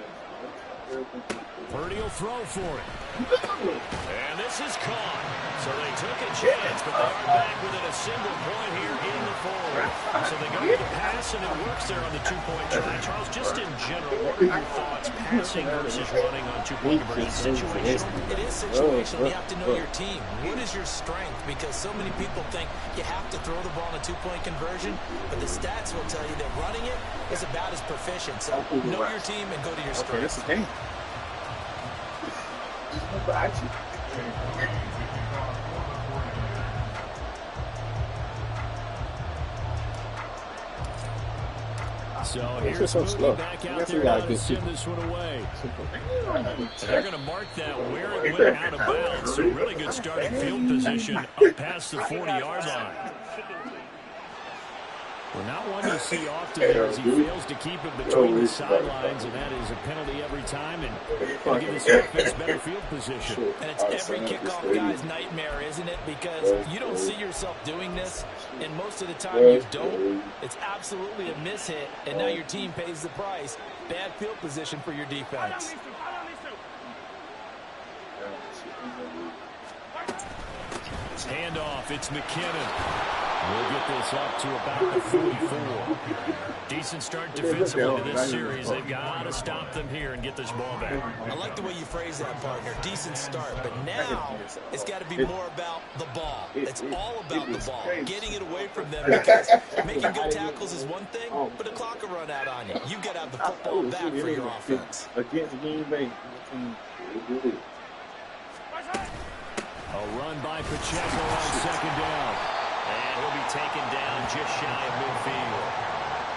Purdy will throw for it. And this is caught. So they took a chance, but they are back within a single point here in the 4th. So they go with the pass, and it works there on the two-point try. Charles, just in general, what are your thoughts passing versus running on two-point conversion? Situational? It is situational. You have to know your team. What is your strength? Because so many people think you have to throw the ball in a two-point conversion, but the stats will tell you that running it is about as proficient. So know your team and go to your strength. Okay, that's the game. So here's Moody back out there now to send this one away. And they're going to mark that where it went out of bounds. So really good starting field position up past the 40-yard line. We're not one you see often there as he fails to keep it between the sidelines, and that is a penalty every time, and going to give this offense better field position. And it's every kickoff guy's nightmare, isn't it? Because you don't see yourself doing this, and most of the time you don't. It's absolutely a mishit, and now your team pays the price. Bad field position for your defense. Handoff, it's McKinnon. We'll get this up to about the 44. Decent start defensively to this series. They've got to stop them here and get this ball back. I like the way you phrase that, partner. Decent start, but now it's got to be more about the ball. It's all about the ball, getting it away from them, because making good tackles is one thing, but the clock will run out on you. You've got to have the football back for your offense. Against Green Bay. A run by Pacheco on second down. And he'll be taken down just shy of midfield.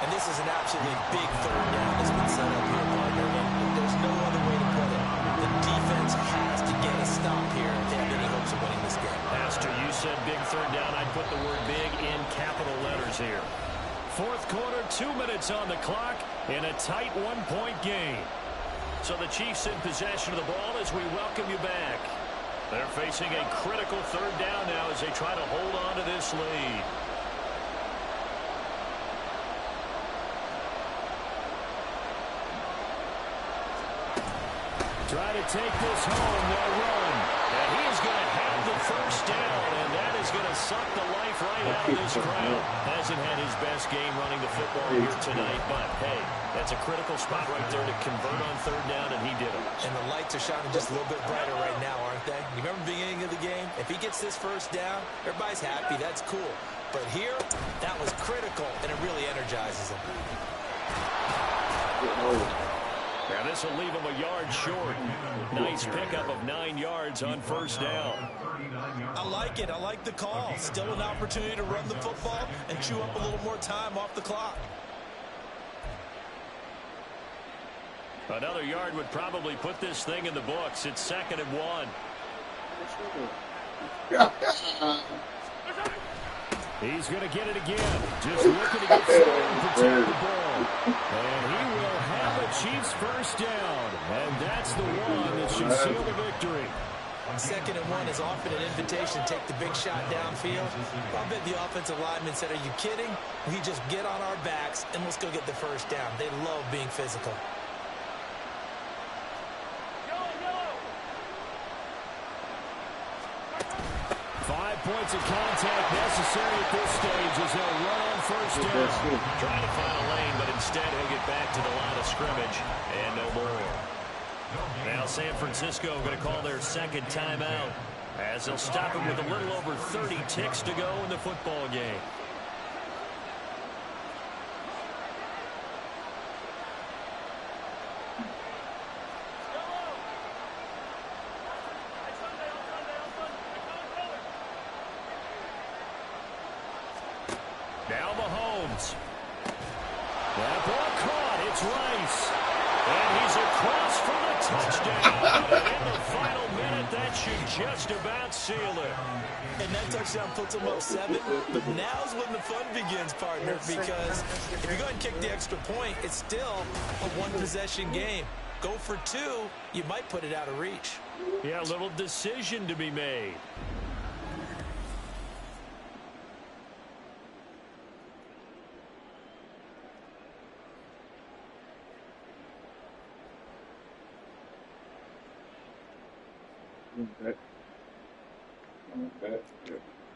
And this is an absolutely big third down that's been set up here, partner. And there's no other way to put it. The defense has to get a stop here if they have any hopes of winning this game. Pastor, you said big third down. I'd put the word big in capital letters here. Fourth quarter, 2 minutes on the clock in a tight one-point game. So the Chiefs in possession of the ball as we welcome you back. They're facing a critical third down now as they try to hold on to this lead. Try to take this home. They'll run. And he's going to have the first down, and that is going to suck the life right out of this crowd. Hasn't had his best game running the football here tonight, but hey, that's a critical spot right there to convert on third down, and he did it. And the lights are shining just a little bit brighter right now, aren't they? You remember the beginning of the game? If he gets this first down, everybody's happy. That's cool. But here, that was critical, and it really energizes him. Now this will leave him a yard short. Nice pickup of 9 yards on first down. I like it. I like the call. Still an opportunity to run the football and chew up a little more time off the clock. Another yard would probably put this thing in the books. It's 2nd and 1. He's going to get it again. Just looking to get forward and protect the ball. And he will have a Chiefs first down. And that's the one that should seal the victory. 2nd and 1 is often an invitation to take the big shot downfield. I bet the offensive lineman said, are you kidding? We just get on our backs and let's go get the first down. They love being physical. 5 points of contact necessary at this stage as they'll run on first down. Trying to find a lane, but instead he'll get back to the line of scrimmage and no more. Now San Francisco going to call their second timeout as they'll stop him with a little over 30 ticks to go in the football game. Now Mahomes. That ball caught. It's Rice. And he's across for the touchdown. And in the final minute, that should just about seal it. And that touchdown puts them up 7. But now's when the fun begins, partner, because if you go ahead and kick the extra point, it's still a one-possession game. Go for 2, you might put it out of reach. Yeah, a little decision to be made.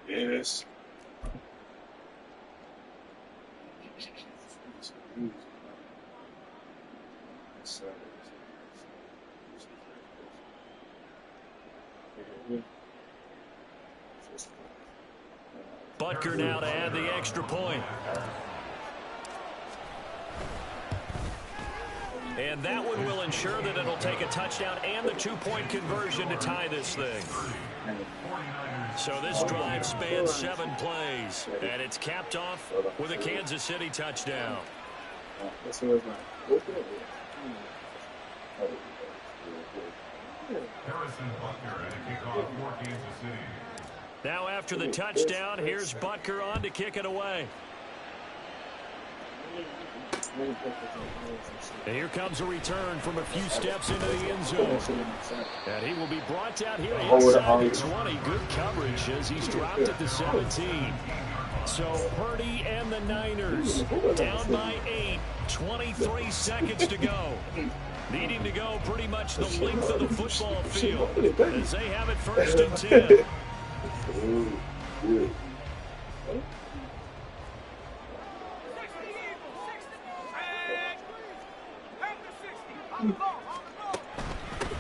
Yes. Butker now to add the extra point. And that one will ensure that it'll take a touchdown and the two-point conversion to tie this thing. So this drive spans 7 plays, and it's capped off with a Kansas City touchdown. Harrison Butker at a kickoff for Kansas City. Now after the touchdown, here's Butker on to kick it away. And here comes a return from a few steps into the end zone. And he will be brought out here inside the 20. Good coverage as he's dropped at the 17. So Purdy and the Niners down by 8, 23 seconds to go. Needing to go pretty much the length of the football field as they have it 1st and 10.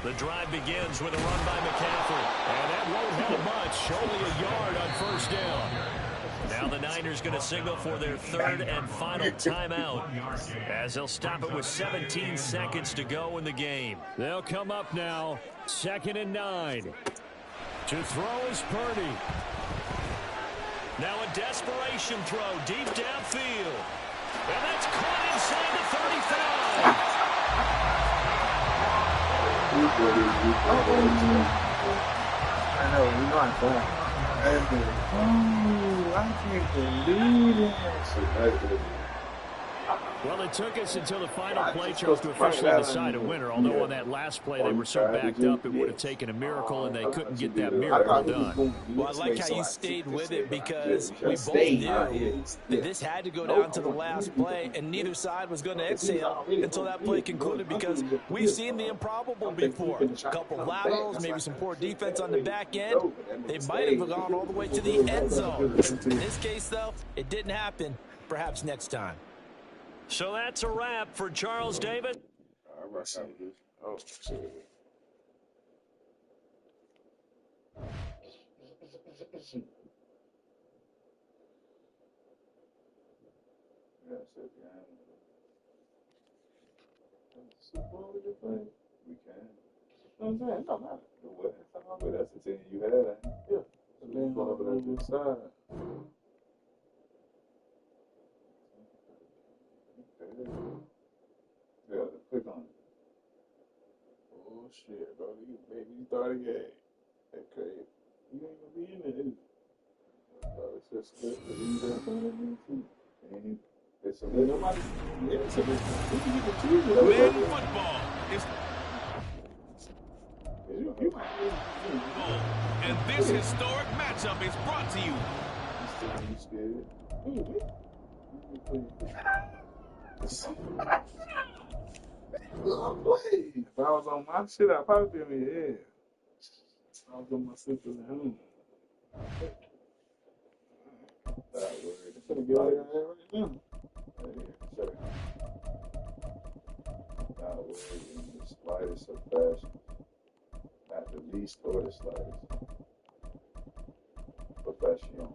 The drive begins with a run by McCaffrey. And that won't help much. Only a yard on 1st down. Now the Niners going to signal for their 3rd and final timeout as they'll stop it with 17 seconds to go in the game. They'll come up now, 2nd and 9. To throw is Purdy. Now a desperation throw deep downfield. And that's caught inside the 35. I know, we're not going. I can't believe it. Well, it took us until the final play, Charles, to officially decide a winner. Although on that last play they were so backed up, it would have taken a miracle, and they couldn't get that miracle done. Well, I like how you stayed with it because we both knew that this had to go down to the last play, and neither side was going to exhale until that play concluded because we've seen the improbable before. A couple of laterals, maybe some poor defense on the back end. They might have gone all the way to the end zone. In this case, though, it didn't happen. Perhaps next time. So that's a wrap for Charles Davis. Oh, shit. We can. I'm saying, it don't matter. But that's the team you had, ain't it? Yeah. And then going over there to the side. Yeah, click on it. Oh shit, bro. You thought it gay. Okay. You ain't gonna be in there, is it? It's just good for you to and it's a little nobody. Yeah, it's a little. You can get the cheese. Man, football is. You might And this historic matchup is brought to you. You scared? If I was on my shit, I'd probably be in your head. If I was on my sisters at home. That word. I'm gonna get out of here right now. That word in the slightest of fashion. Not the least or the slightest. Professional.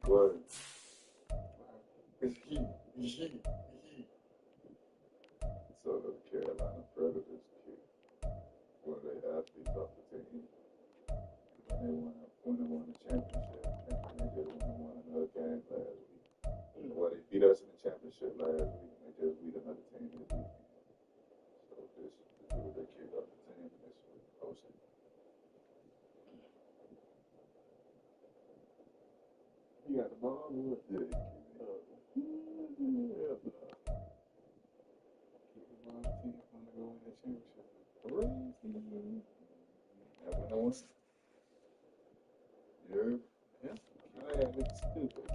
Word. So the Carolina Predators kick one of their athletes off the team. When they won the championship, and they just won another game last week. Well, they beat us in the championship last week, and they just beat another team this week. So this is what they kick off the team this week. Hosting. You got the ball? Yeah. Yeah. been stupid.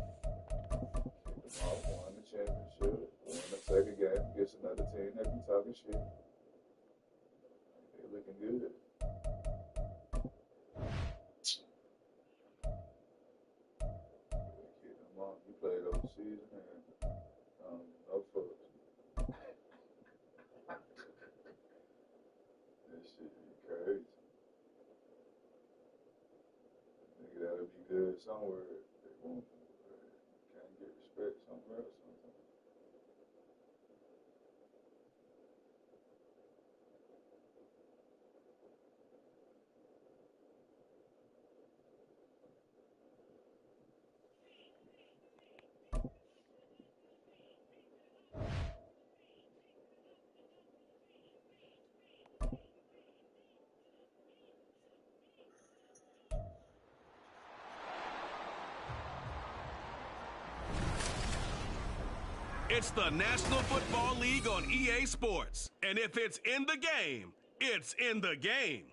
Won the championship, won the second game against another team that be talking shit. They're looking good. You played overseas and no fucks. That shit be crazy. Nigga that'll be good somewhere. They won't. Can't get respect somewhere else sometimes. It's the National Football League on EA Sports. And if it's in the game, it's in the game.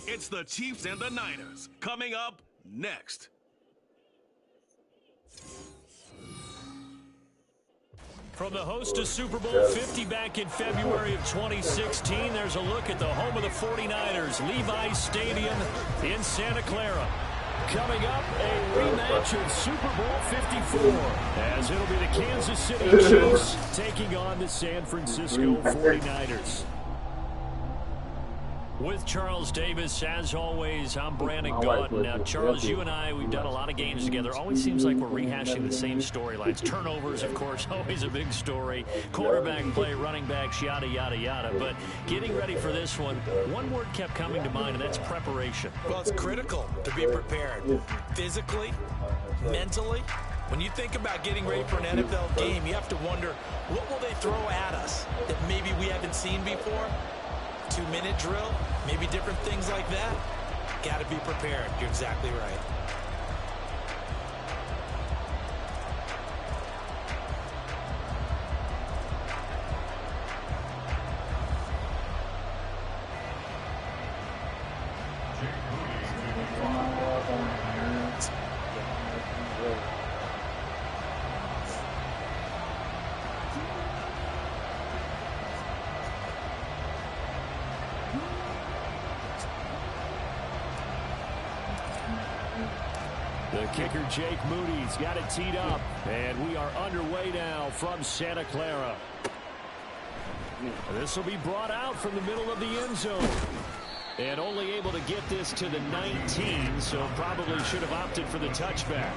It's the Chiefs and the Niners coming up next. From the host to Super Bowl 50 back in February of 2016, there's a look at the home of the 49ers, Levi's Stadium in Santa Clara. Coming up, a rematch of Super Bowl 54, as it'll be the Kansas City Chiefs taking on the San Francisco 49ers. With Charles Davis, as always, I'm Brandon Gaudin. Now, Charles, you and I, we've done a lot of games together. Always seems like we're rehashing the same storylines. Turnovers, of course, always a big story. Quarterback play, running backs, yada, yada, yada. But getting ready for this one word kept coming to mind, and that's preparation. Well, it's critical to be prepared. Physically, mentally. When you think about getting ready for an NFL game, you have to wonder, what will they throw at us that maybe we haven't seen before? 2-minute drill, maybe different things like that. Got to be prepared. You're exactly right. The kicker, Jake Moody's got it teed up, and we are underway now from Santa Clara. This will be brought out from the middle of the end zone. And only able to get this to the 19, so probably should have opted for the touchback.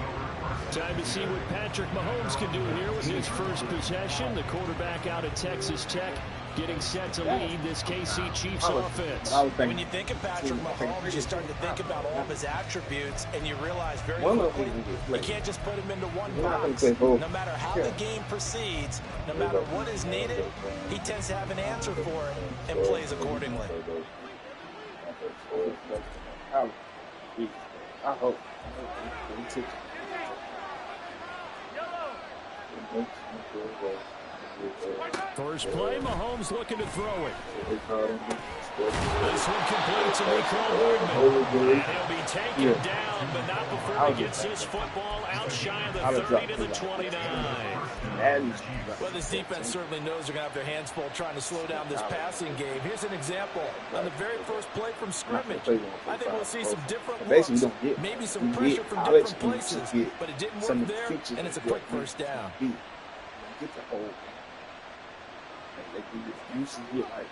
Time to see what Patrick Mahomes can do here with his first possession. The quarterback out at Texas Tech getting set to lead this KC Chiefs offense. When you think of Patrick Mahomes, you start to think about all of his attributes, and you realize very quickly you can't just put him into one box. No matter how the game proceeds, no matter what is needed, he tends to have an answer for it and plays accordingly. I hope. First play, Mahomes looking to throw it. This one complete to Mecole Hardman. And he'll be taken down, but not before he gets his football out shy of the 30 to the 29. Well, this defense certainly knows they're going to have their hands full trying to slow down this passing game. Here's an example. On the very first play from scrimmage, I think we'll see some different looks, maybe some pressure from different places, but it didn't work there, and it's a quick first down. Get the whole they can get used to it like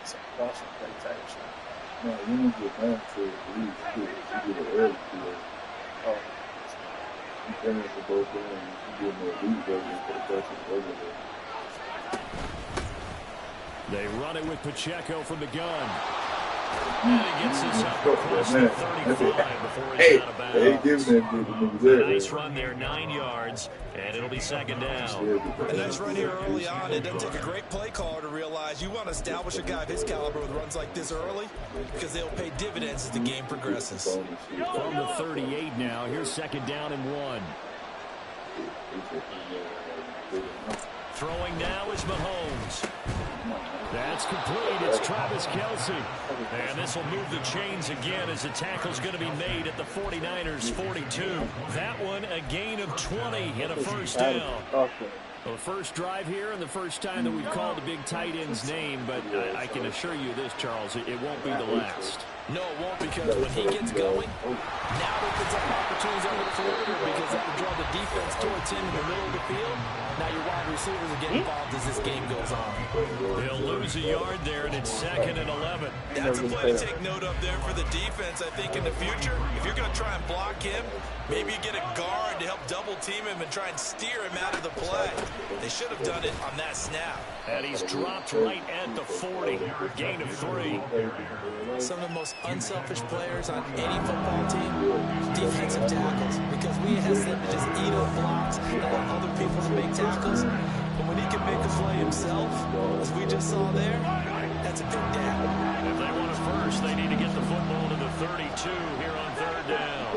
some caution play type shit. No, you don't get down to it. You get it early to it. Oh, You finish the both games. You get more lead over for the person over there. They run it with Pacheco from the gun. And he gets this up across the 35 before he's out of bounds. Nice run there, 9 yards, and it'll be second down. A nice run here early on. It doesn't take a great play caller to realize you want to establish a guy of his caliber with runs like this early because they'll pay dividends as the game progresses. From the 38 now, here's second down and 1. Throwing now is Mahomes. That's complete. It's Travis Kelce. And this will move the chains again as the tackle's going to be made at the 49ers 42. That one a gain of 20 and a first down. Well, the first drive here and the first time that we've called the big tight end's name, but I can assure you this, Charles, it won't be the last. No, it won't, because when he gets going, now opens up opportunities on the perimeter because that will draw the defense towards him in the middle of the field. Now your wide receivers are getting involved as this game goes on. They'll lose a yard there, and it's 2nd and 11. That's a play to take note of there for the defense, I think, in the future. If you're going to try and block him, maybe you get a guard to help double-team him and try and steer him out of the play. They should have done it on that snap. And he's dropped right at the 40. Gain of 3. Some of the most unselfish players on any football team, defensive tackles, because we ask them to just eat up blocks and allow other people to make tackles. But when he can make a play himself, as we just saw there, that's a big down. If they want a first, they need to get the football to the 32 here on 3rd down.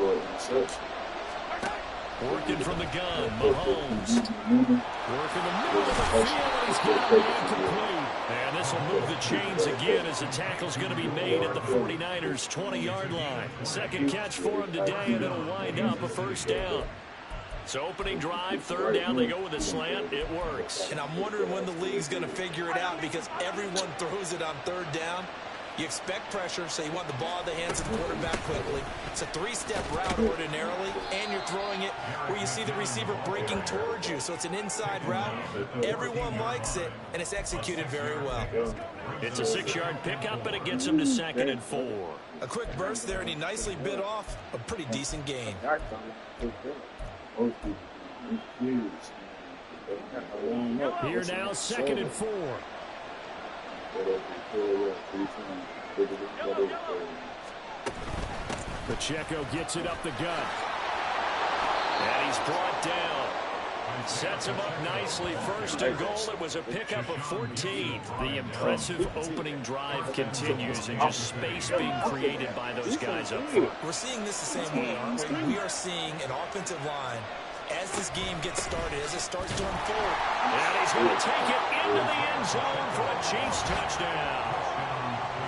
Working from the gun, Mahomes. Working the middle of the field. He's got it incomplete. And this will move the chains again as the tackle's going to be made at the 49ers' 20-yard line. Second catch for him today, and it'll wind up a first down. So opening drive, 3rd down, they go with a slant. It works. And I'm wondering when the league's going to figure it out, because everyone throws it on 3rd down. You expect pressure, so you want the ball in the hands of the quarterback quickly. It's a 3-step route ordinarily, and you're throwing it where you see the receiver breaking towards you. So it's an inside route. Everyone likes it, and it's executed very well. It's a 6-yard pickup, and it gets him to 2nd and 4. A quick burst there, and he nicely bit off a pretty decent gain. Here now, 2nd and 4. Pacheco gets it up the gut. And he's brought down. Sets him up nicely. 1st and goal. It was a pickup of 14. The impressive opening drive continues, and just space being created by those guys up front. We're seeing this the same way, aren't we? We are seeing an offensive line as this game gets started, as it starts to unfold. And he's going to take it into the end zone for a Chiefs touchdown.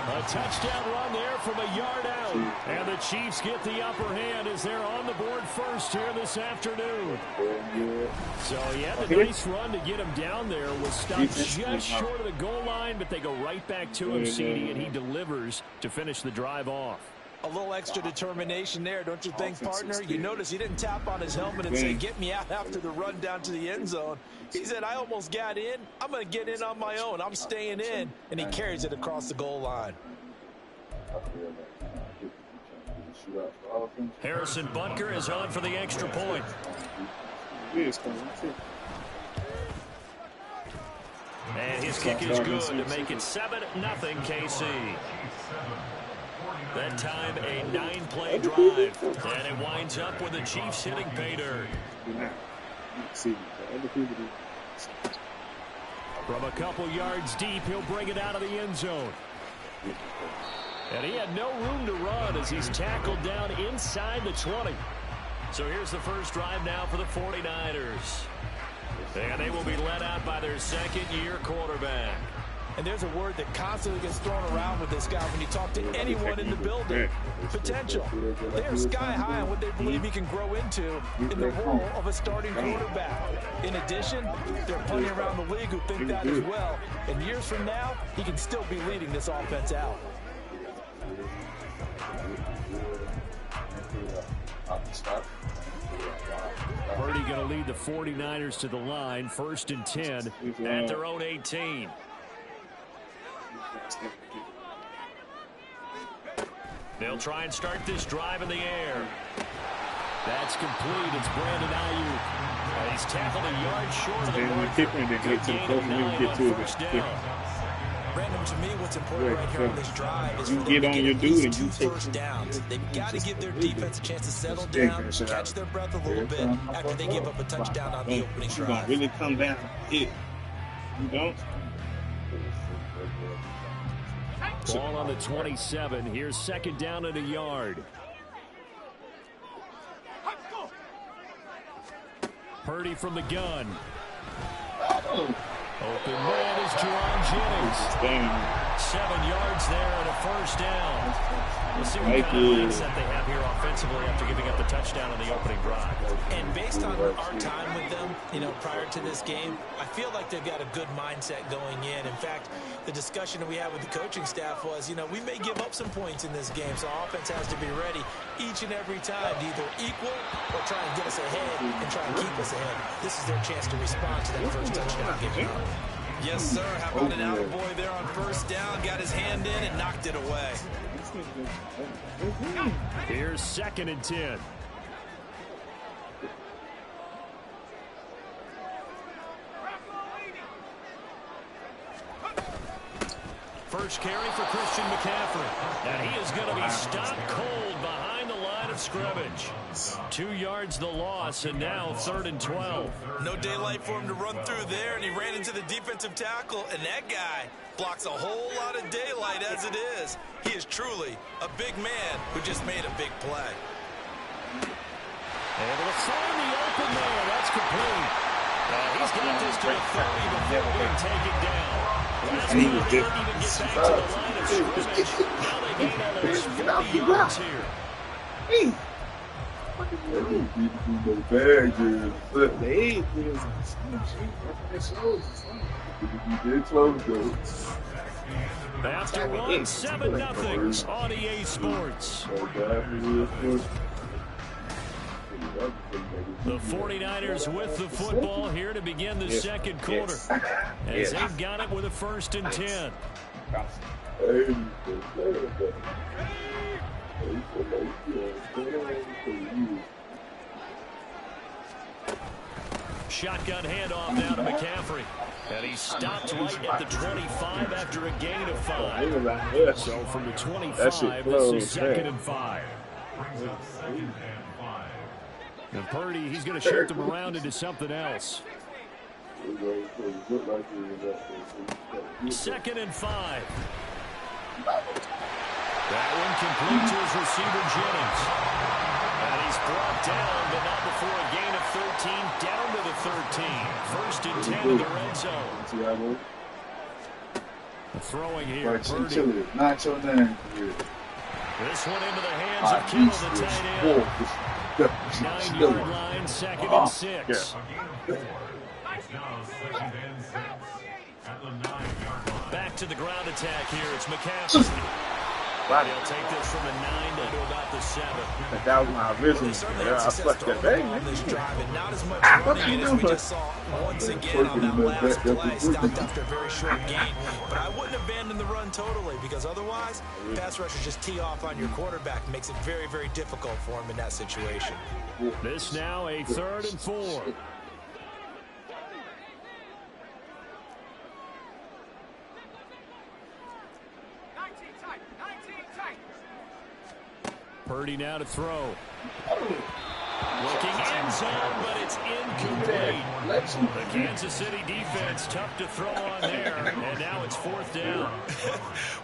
A touchdown run there from a yard out. And the Chiefs get the upper hand as they're on the board first here this afternoon. So, yeah, the nice run to get him down there was stopped just short of the goal line, but they go right back to him, CD, and he delivers to finish the drive off. A little extra determination there, don't you think, partner? You notice he didn't tap on his helmet and say, get me out after the run down to the end zone. He said, I almost got in. I'm going to get in on my own. I'm staying in. And he carries it across the goal line. Harrison Butker is on for the extra point. And his kick is good to make it 7-0 KC. That time a 9-play drive. And it winds up with the Chiefs hitting pay dirt. From a couple yards deep, he'll bring it out of the end zone. And he had no room to run as he's tackled down inside the 20. So here's the first drive now for the 49ers. And they will be led out by their second-year quarterback. And there's a word that constantly gets thrown around with this guy when you talk to anyone in the building. Potential. They're sky high on what they believe he can grow into in the role of a starting quarterback. In addition, there are plenty around the league who think that as well. And years from now, he can still be leading this offense out. Purdy going to lead the 49ers to the line, 1st and 10 at their own 18. They'll try and start this drive in the air. That's complete. It's Brandon Ayuk. He's tackled a yard short of the mark. Good gain of 9 on 1st down. Brandon, to me, what's important right here on this drive is for them to get at least 2 first downs. They've got to give their defense a chance to settle down, catch their breath a little bit after they give up a touchdown on the opening drive. Really come down hit. You don't? Ball on the 27. Here's 2nd down and a yard. Purdy from the gun. Open man is Jerron Jennings. 7 yards there and a first down. We'll see what kind of mindset they have here offensively after giving up the touchdown on the opening drive. And based on our time with them, prior to this game, I feel like they've got a good mindset going in. In fact, the discussion that we had with the coaching staff was, we may give up some points in this game, so our offense has to be ready each and every time to either equal or try and get us ahead and try and keep us ahead. This is their chance to respond to that first touchdown given up. Yes, sir. How about an attaboy there on first down? Got his hand in and knocked it away. Here's 2nd and 10. First carry for Christian McCaffrey. And he is going to be stopped cold behind the line of scrimmage. 2 yards the loss, and now 3rd and 12. No daylight for him to run through there, and he ran into the defensive tackle, and that guy blocks a whole lot of daylight as it is. He is truly a big man who just made a big play. Able to find the open man. That's complete. He's got this to the 30 before being taken down. Last He time was they didn't even get back to the line of scrimmage. Now they gain almost 40 yards here. After one, 7-0 on EA Sports. The 49ers with the football here to begin the second quarter. As they've got it with a 1st and 10. Shotgun handoff now to McCaffrey. And he stopped right at the 25 after a gain of 5. So from the 25, this is 2nd and 5. And Purdy, he's going to shift him around into something else. 2nd and 5. That one complete to his receiver, Jennings. And he's brought down, but not before a gain of 13, down to the 13. 1st and 10 in the red zone. The throwing here, Purdy. This one into the hands of Kittle, the tight end. 9-yard line, 2nd and 6. Back to the ground attack here. It's McCaffrey. They'll take this from the 9 to about the 7. That was my original. I fucked that back. This drive, and not as much running as we just saw once again on that last play. Stopped after a very short gain. But I wouldn't abandon the run totally, because otherwise, pass rushers just tee off on your quarterback. Makes it very, very difficult for him in that situation. This now a 3rd and 4. Purdy now to throw. Looking end zone, but it's incomplete. The Kansas City defense tough to throw on there, and now it's 4th down.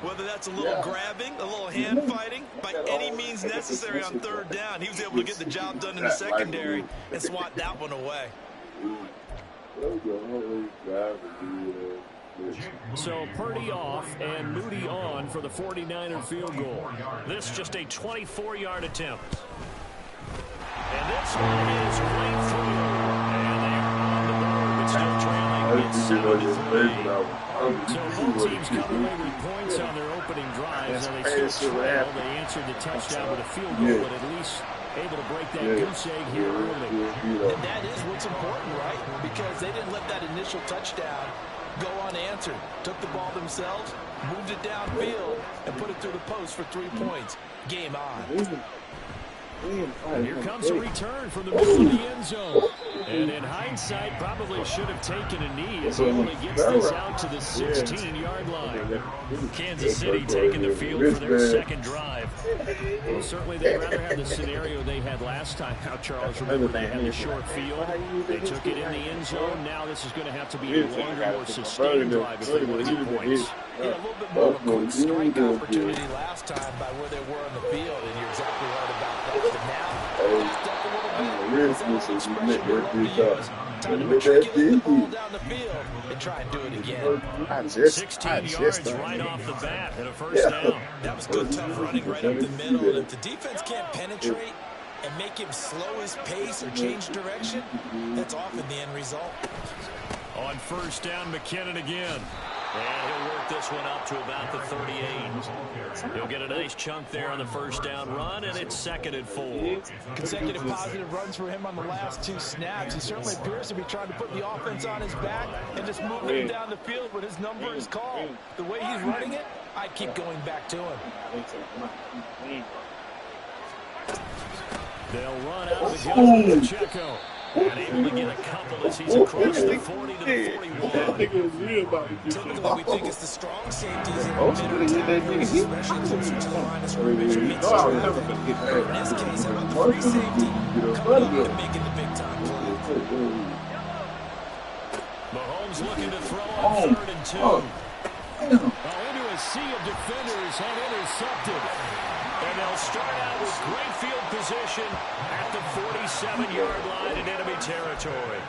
Whether that's a little grabbing, a little hand fighting, by any means necessary on 3rd down, he was able to get the job done in the secondary and swat that one away. So Purdy off and Moody on for the 49er field goal. This just a 24-yard attempt. And this one is right through. And they are on the board, but still trailing. It's 7-3. So both teams come away with points on their opening drives. And they still trail. They answered the touchdown with a field goal, but at least able to break that goose egg here early. And that is what's important, right? Because they didn't let that initial touchdown go unanswered. Took the ball themselves, moved it downfield, and put it through the post for 3 points. Game on. Here comes a return from the middle of the end zone. And in hindsight, probably should have taken a knee as he only gets this out to the 16-yard line. Kansas City taking the field for their second drive. Well, certainly they'd rather have the scenario they had last time. Now, Charles, remember they had the short field. They took it in the end zone. Now this is going to have to be a longer, more sustained drive if they want to get points. Yeah, a little bit more of a quick strike opportunity last time by where they were on the field, and you're exactly right about that. But now, backed up a little bit, Is that the expression you love to use? Time to matriculate the ball down the field and try and do it again. 16 yards right off the bat and a first down. That was good, tough running right up the middle. And if the defense can't penetrate and make him slow his pace or change direction, that's often the end result. On first down, McKinnon again. And he'll work this one up to about the 38. He'll get a nice chunk there on the first down run, and it's 2nd and 4. Consecutive positive runs for him on the last 2 snaps. He certainly appears to be trying to put the offense on his back and just moving him down the field when his number is called. The way he's running it, I keep going back to him. They'll run out of the gun with Pacheco. And able to get a couple as he's across the 40 to the 41. Typically, we think it's the strong safeties in the middle tackles, especially closer to the line of scrimmage. In this case, how about the free safety coming up and making the big-time play? Mahomes looking to throw on 3rd and 2. Into a sea of defenders and intercepted. And they'll start out with great field position at the 47-yard line in enemy territory.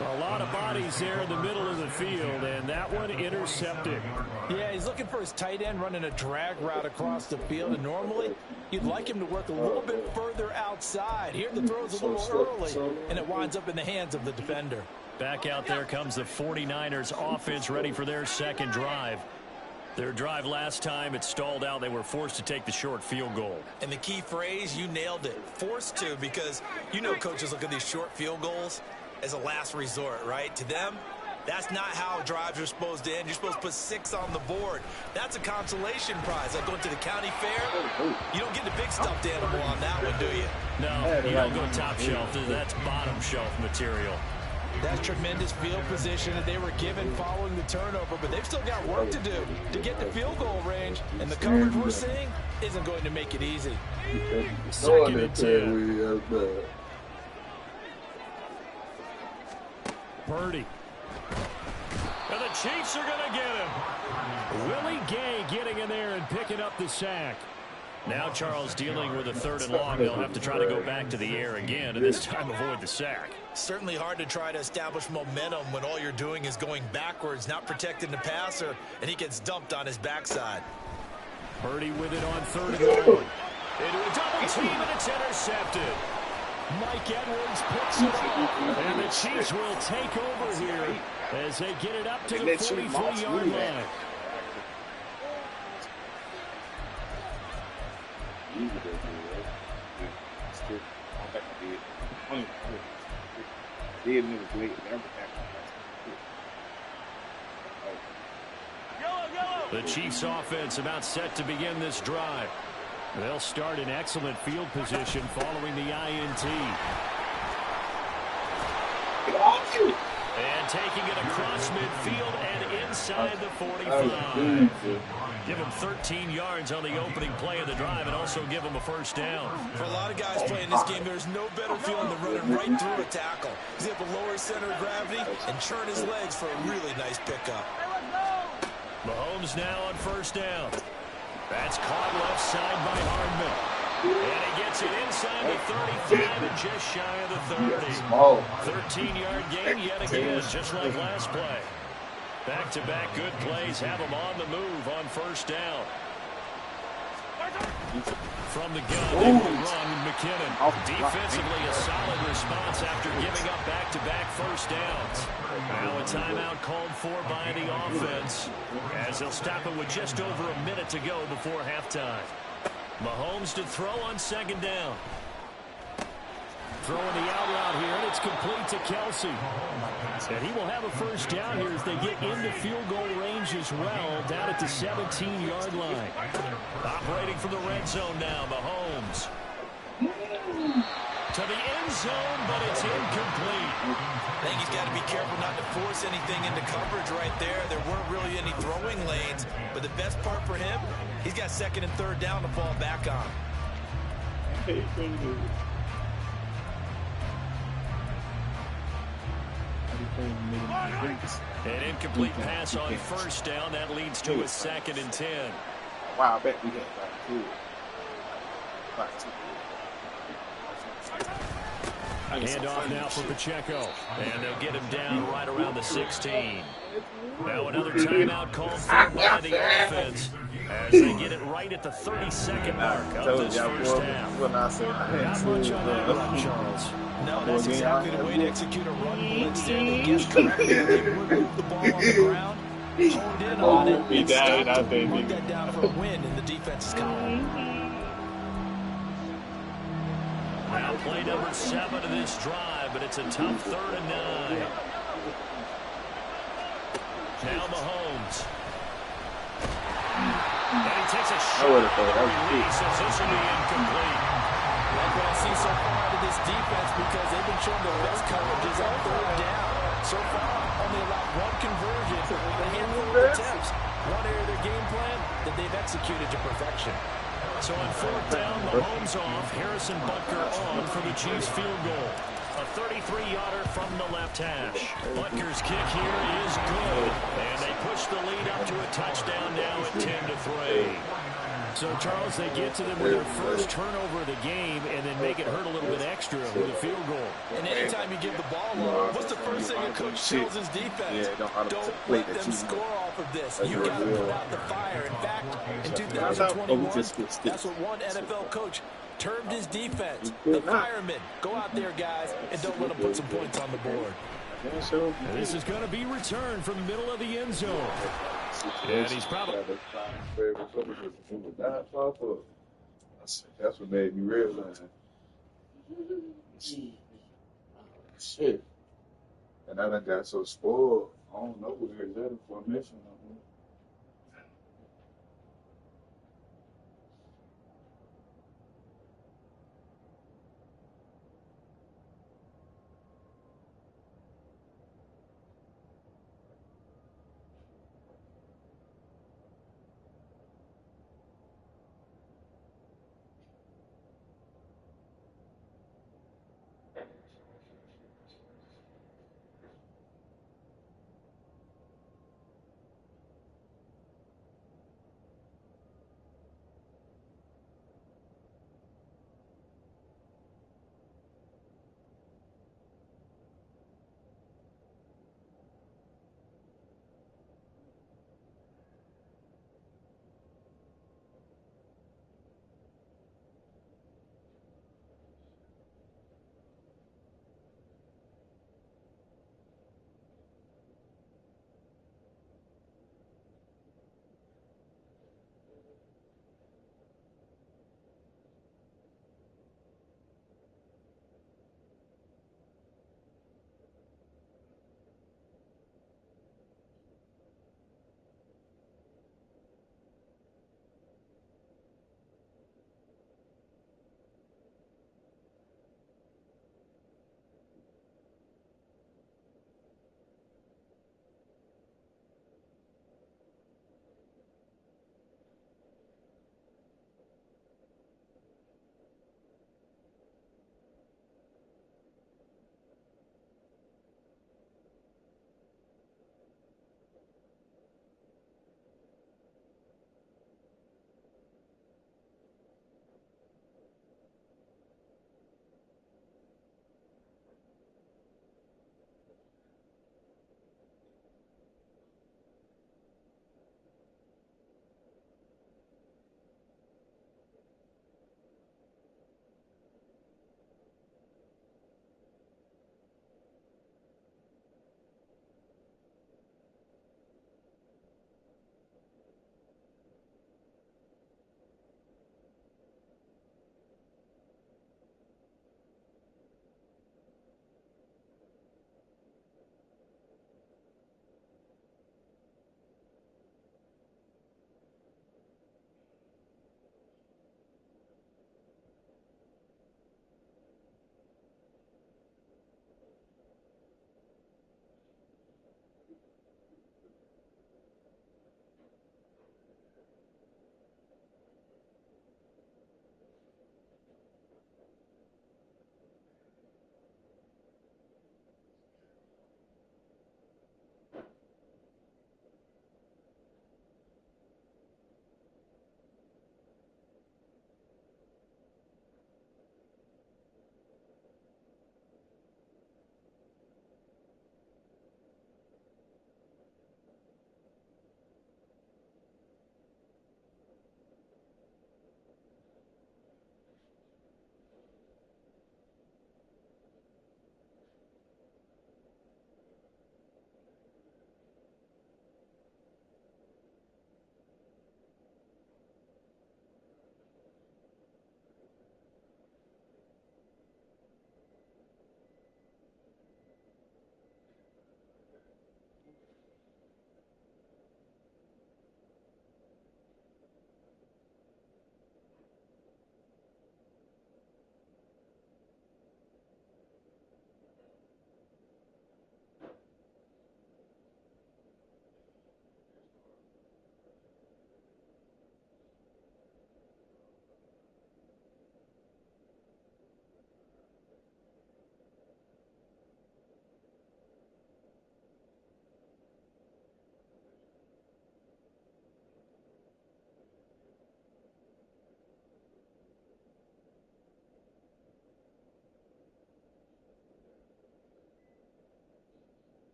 A lot of bodies there in the middle of the field, and that one intercepted. Yeah, he's looking for his tight end running a drag route across the field, and normally you'd like him to work a little bit further outside. Here the throw's a little early, and it winds up in the hands of the defender. Back out there comes the 49ers offense ready for their second drive. Their drive last time, it stalled out. They were forced to take the short field goal. And the key phrase, you nailed it, forced to, because you know coaches look at these short field goals as a last resort, right? To them, that's not how drives are supposed to end. You're supposed to put 6 on the board. That's a consolation prize. Like going to the county fair, you don't get the big stuffed animal on that one, do you? No, you don't go top shelf. That's bottom shelf material. That's tremendous field position that they were given following the turnover, but they've still got work to do to get the field goal range, and the coverage we're seeing isn't going to make it easy. 2nd and 10. Purdy. And the Chiefs are going to get him. Willie Gay getting in there and picking up the sack. Now Charles dealing with a 3rd and long. They'll have to try to go back to the air again, and this time avoid the sack. Certainly hard to try to establish momentum when all you're doing is going backwards, not protecting the passer, and he gets dumped on his backside. Purdy with it on 3rd and long. Into a double team, and it's intercepted. Mike Edwards picks it up, and the Chiefs will take over here as they get it up to the 43-yard line. The Chiefs offense about set to begin this drive. They'll start in excellent field position following the INT. And taking it across midfield and inside the 45. Give him 13 yards on the opening play of the drive and also give him a first down. For a lot of guys playing this game, there's no better feeling than running right through a tackle. He's able to lower his center of gravity and churn his legs for a really nice pickup. Mahomes now on first down. That's caught left side by Hardman. And he gets it inside the 35 and just shy of the 30. 13-yard gain yet again, just like last play. Back-to-back good plays have him on the move on first down. From the gun, they will run McKinnon. Defensively, a solid response after giving up back-to-back first downs. Now a timeout called for by the offense, as they'll stop it with just over a minute to go before halftime. Mahomes to throw on second down. Throwing the out route here, and it's complete to Kelsey. And he will have a first down here as they get into field goal range as well, down at the 17-yard line. Operating from the red zone now, Mahomes. To the end zone, but it's incomplete. I think he's got to be careful not to force anything into coverage right there. There weren't really any throwing lanes, but the best part for him, he's got second and third down to fall back on. An incomplete pass on first down. That leads to a 2nd and 10. Wow, I bet we got back to it. Handoff now for Pacheco. And they'll get him down right around the 16. Now another timeout called for by the offense as they get it right at the 32nd mark of this first half. Not much on that run, Charles. No, that's exactly the way to execute a run blitz there. They guessed correctly that they would move the ball on the ground, honed in on it, and stopped to mark that down for a win in the defense's column. Now play number 7 of this drive, but it's a tough 3rd and 9. Now Mahomes. And he takes a shot. Release as this will be incomplete. Like what I see so far out of this defense, because they've been showing the best coverages on 3rd down. So far, only allowed 1 conversion on a handful of attempts. One area of their game plan that they've executed to perfection. So on 4th down, Mahomes off, Harrison Butker on for the Chiefs field goal. A 33-yarder from the left hash. Butker's kick here is good, and they push the lead up to a touchdown now at 10-3. So, Charles, they get to them with their first turnover of the game and then make it hurt a little bit extra with a field goal. And anytime you give the ball up, what's the first thing a coach tells his defense? Don't let them score off of this. You got to put out the fire. In fact, in 2021, that's what one NFL coach termed his defense, the firemen. Go out there, guys, and don't let them put some points on the board. And this is going to be returned from the middle of the end zone. And he's probably... That's what made me realize. Shit. And I done got so spoiled. I don't know where it's at in formation.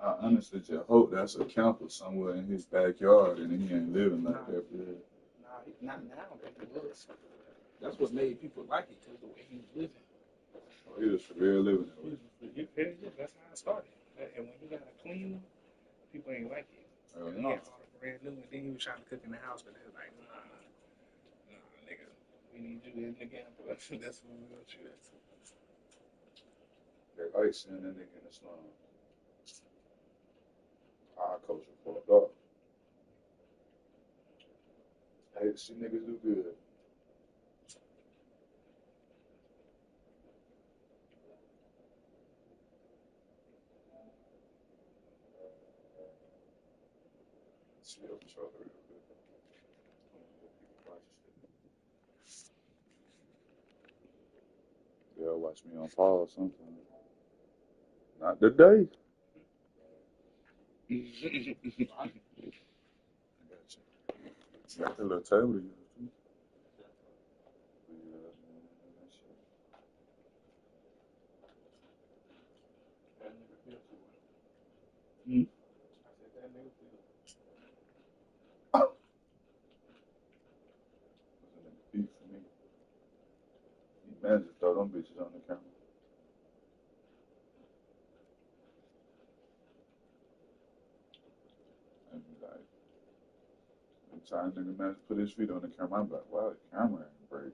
I honestly just hope that's a camper somewhere in his backyard and he ain't living like that for real. Nah, not now, but it was. That's what made people like it, because the way he was living. Oh, he was for real living that way. That's how it started. And when he got a clean one, people ain't like it. Oh, He no. had all the brand new, and then he was trying to cook in the house, but they was like, nah, nigga, we need you in the camper. That's what we're gonna shoot at. They like seeing that nigga in the slum. Our culture fucked up. I hate to see niggas do good. See your controller real quick. They'll watch me on pause sometimes. Not today. I got you. Got that little table to use too. Hmm? Feet for me. Man, just throw them bitches on the camera. And be like, anytime nigga man put his feet on the camera, I'm like, wow, the camera ain't break.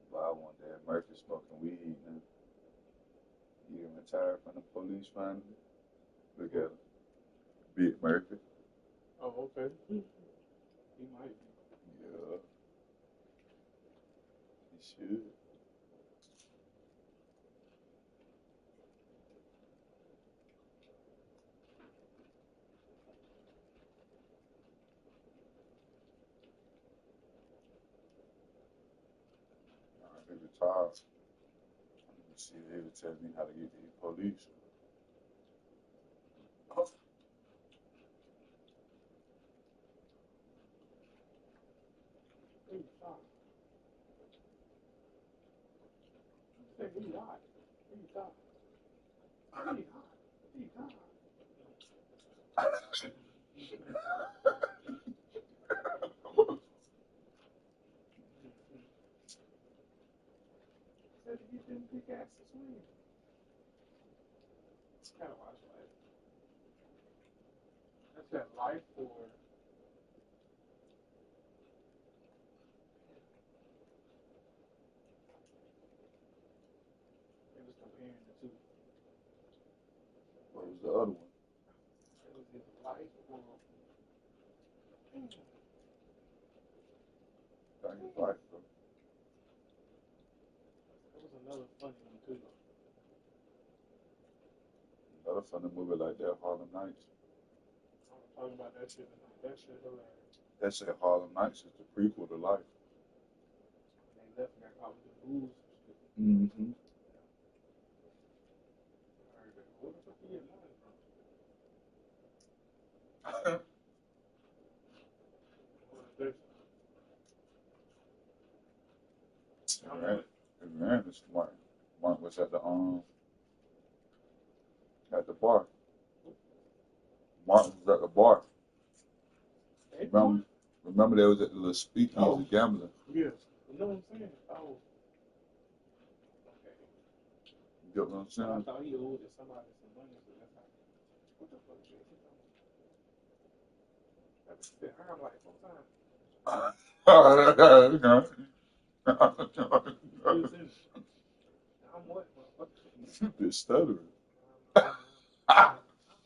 But one day Murphy smoking weed and he retired from the police finally. Look at him. Big Murphy. Oh, okay. He might be. Yeah. He should. He retired. Let me see, they would tell me how to get to the police. Oh. That's that life or it was comparing the two. What was the other one? It was his life or That ain't life, bro. there was another funny one too. Another funny movie like that, Harlem Nights. I was talking about that shit tonight. That shit hilarious. That shit, Harlem Nights is the prequel to Life. They left and got caught with the booze and shit. Mm-hmm. Where the fuck you get money from? What is this? Man, this Martin. Martin was at the bar. Martin was at the bar. Remember they was at the little speakeasy gambling. Yeah. You know what I'm saying? Oh. Okay. You get what I'm saying? I thought he owed somebody some money, so that's how. What the fuck is this? That's been hard like 4 times. I'm what, motherfucker? Bitch stuttering. I'm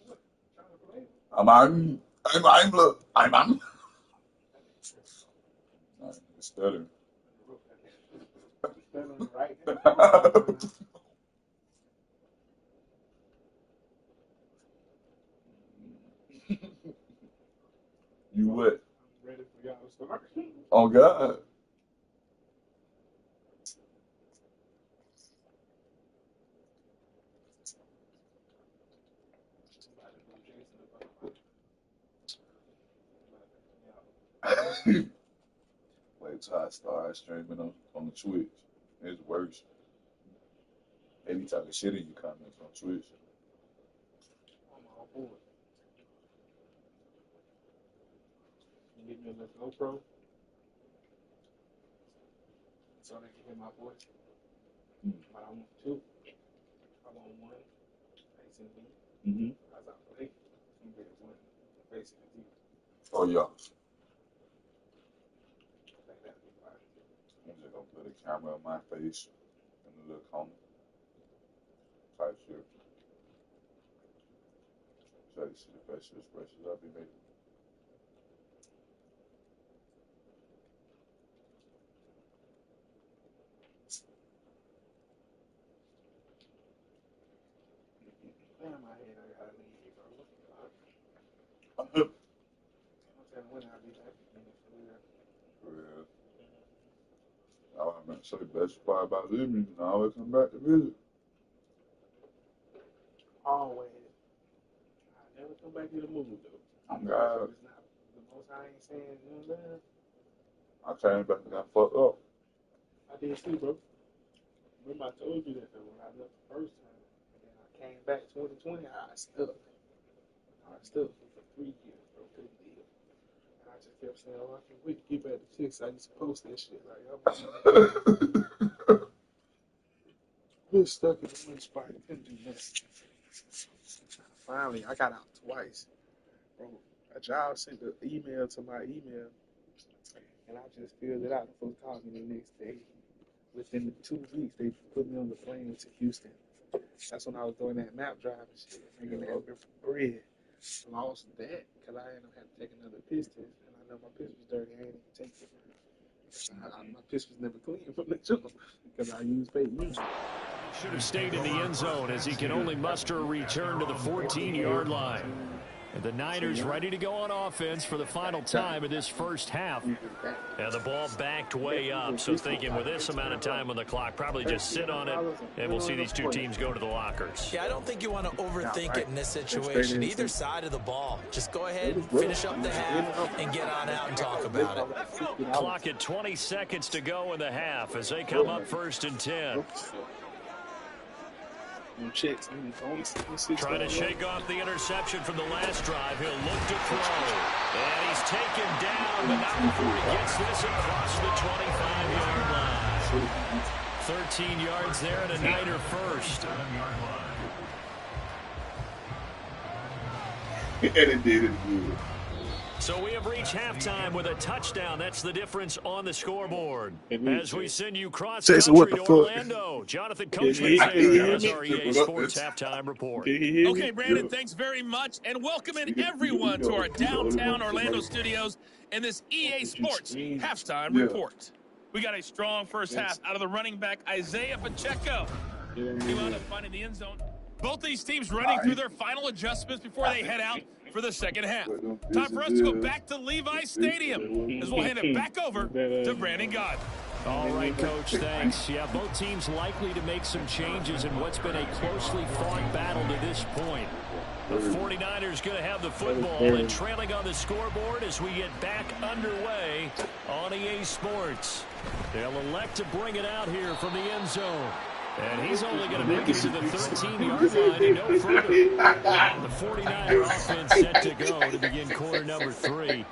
what? Trying to play? I'm stuttering. Stuttering right. Wait till I start streaming on the Twitch. It's worse. They be talking shit in your comments on Twitch. I'm all for it. You get me a little GoPro so they can hear my voice. But I want two. I want one facing me. As I play, and get one facing you. Oh, yeah. I think that'd be fine. I'm just gonna put a camera on my face and a little corner type shit. So you see the facial expressions I'll be making. Damn, my head, I gotta leave, bro. For I'm telling when I'll be back again. real. I was gonna say the best part about living is I always come back to visit. Always. I never come back to the movie, though. I'm God. It's not the most I ain't saying, you know what I'm saying? I came back and got fucked up. I did too, bro. Remember I told you that though, when I left the first time, and then I came back 2020, I stuck. I stuck for 3 years, bro. Couldn't live. And I just kept saying, oh, I can't wait to get back to Texas. I used to post that shit. Like, I'm just stuck in the one spot. Couldn't do nothing. Finally, I got out twice. Bro, a job sent an email to my email, and I just filled it out. The folks called me the next day. Within 2 weeks, they put me on the plane to Houston. That's when I was doing that map driving shit, making that bread. Lost that because I ended up having to take another piss test, and I know my piss was dirty. I ain't even take it. My piss was never clean from the jump because I used fake music. Should have stayed in the end zone as he can only muster a return to the 14-yard line. And the Niners ready to go on offense for the final time of this first half. And the ball backed way up, so thinking with this amount of time on the clock, probably just sit on it, and we'll see these two teams go to the lockers. Yeah, I don't think you want to overthink it in this situation. Either side of the ball. Just go ahead and finish up the half and get on out and talk about it. Clock at 20 seconds to go in the half as they come up 1st and 10. Trying to shake off the interception from the last drive. He'll look to throw. And he's taken down, but not before he gets this across the 25-yard line. 13 yards there and a Niner first. And it did it good. So we have reached halftime with a touchdown. That's the difference on the scoreboard. As we send you cross-country to Orlando, Jonathan Coachman has our EA Sports halftime report. Okay, Brandon, thanks very much. And welcoming everyone to our downtown Orlando studios and this EA Sports halftime report. We got a strong first half out of the running back, Isaiah Pacheco. He wound up finding the end zone. Both these teams running through their final adjustments before they head out for the second half. Time for us to go back to Levi Stadium as we'll hand it back over to Brandon God. All right, Coach, thanks. Yeah, both teams likely to make some changes in what's been a closely fought battle to this point. The 49ers going to have the football and trailing on the scoreboard as we get back underway on EA Sports. They'll elect to bring it out here from the end zone. And he's only going to make it to the 13-yard line and no further. The 49er offense set to go to begin quarter number 3.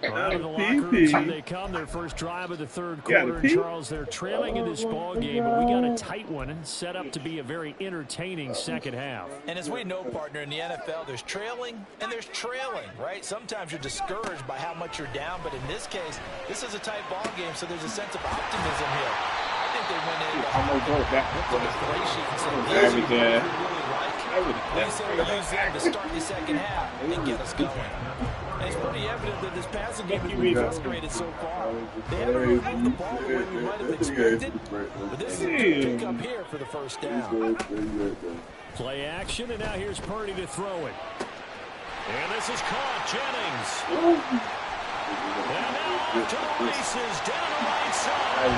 Out of the locker rooms here they come, their first drive of the third quarter. And Charles, they're trailing in this ball game, but we got a tight one and set up to be a very entertaining second half. And as we know, partner, in the NFL, there's trailing and there's trailing, right? Sometimes you're discouraged by how much you're down, but in this case, this is a tight ball game, so there's a sense of optimism here. I think they went in we say we use them to start the second half and get us going. And it's pretty evident that this passing game has been frustrated so far. They haven't really moved the ball the way we might have expected, but this is a good pick up here for the first down. Play action, and now here's Purdy to throw it. And this is caught. Jennings. now off to the races, down the right side.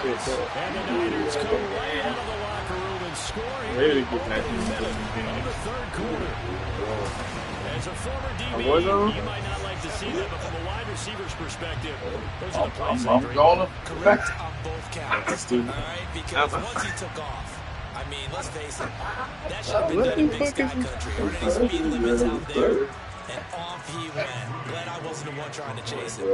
And the Niners come right out of the locker room and score here in the of the third quarter. As a former DB, you might not like to see that, but from a wide receiver's perspective, those are the plays they dream of. Correct on both counts. All right, because once he took off, I mean, let's face it, that should have been done in Big Sky Country. Or any speed limits out there. And off he went. Glad I wasn't the one trying to chase him.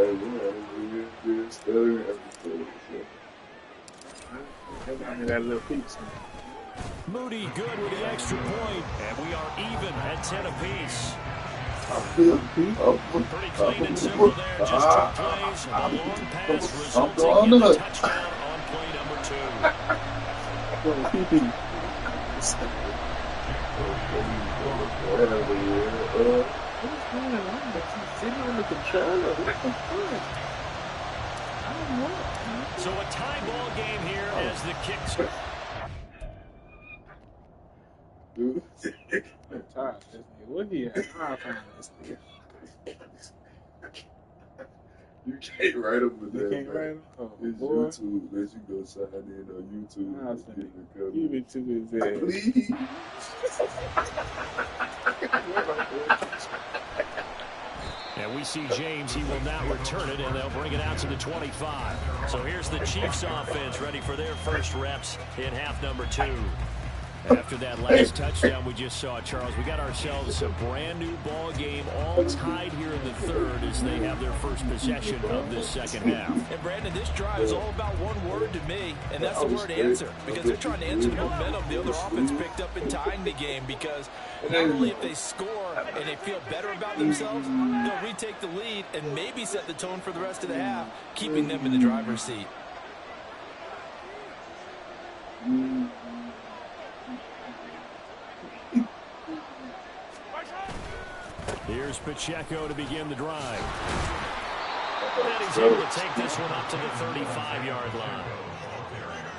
Moody good with the extra point, and we are even at 10 apiece. Pretty clean and simple there, just 2 plays, and a long pass resulting in a touchdown on play number 2. So a tie ball game here as the kicks. What he had? You can't write him with that. You can't write him? Oh, it's boy. YouTube. Let you go sign in on YouTube. Give it to his ass. Please. And we see James. He will now return it, and they'll bring it out to the 25. So here's the Chiefs offense ready for their first reps in half number 2. After that last touchdown we just saw, Charles, we got ourselves a brand-new ball game, all tied here in the third as they have their first possession of this second half. And, Brandon, this drive is all about one word to me, and that's the word answer, because they're trying to answer the momentum the other offense picked up in tying the game, because not only if they score and they feel better about themselves, they'll retake the lead and maybe set the tone for the rest of the half, keeping them in the driver's seat. Here's Pacheco to begin the drive. And he's able to take this one up to the 35-yard line.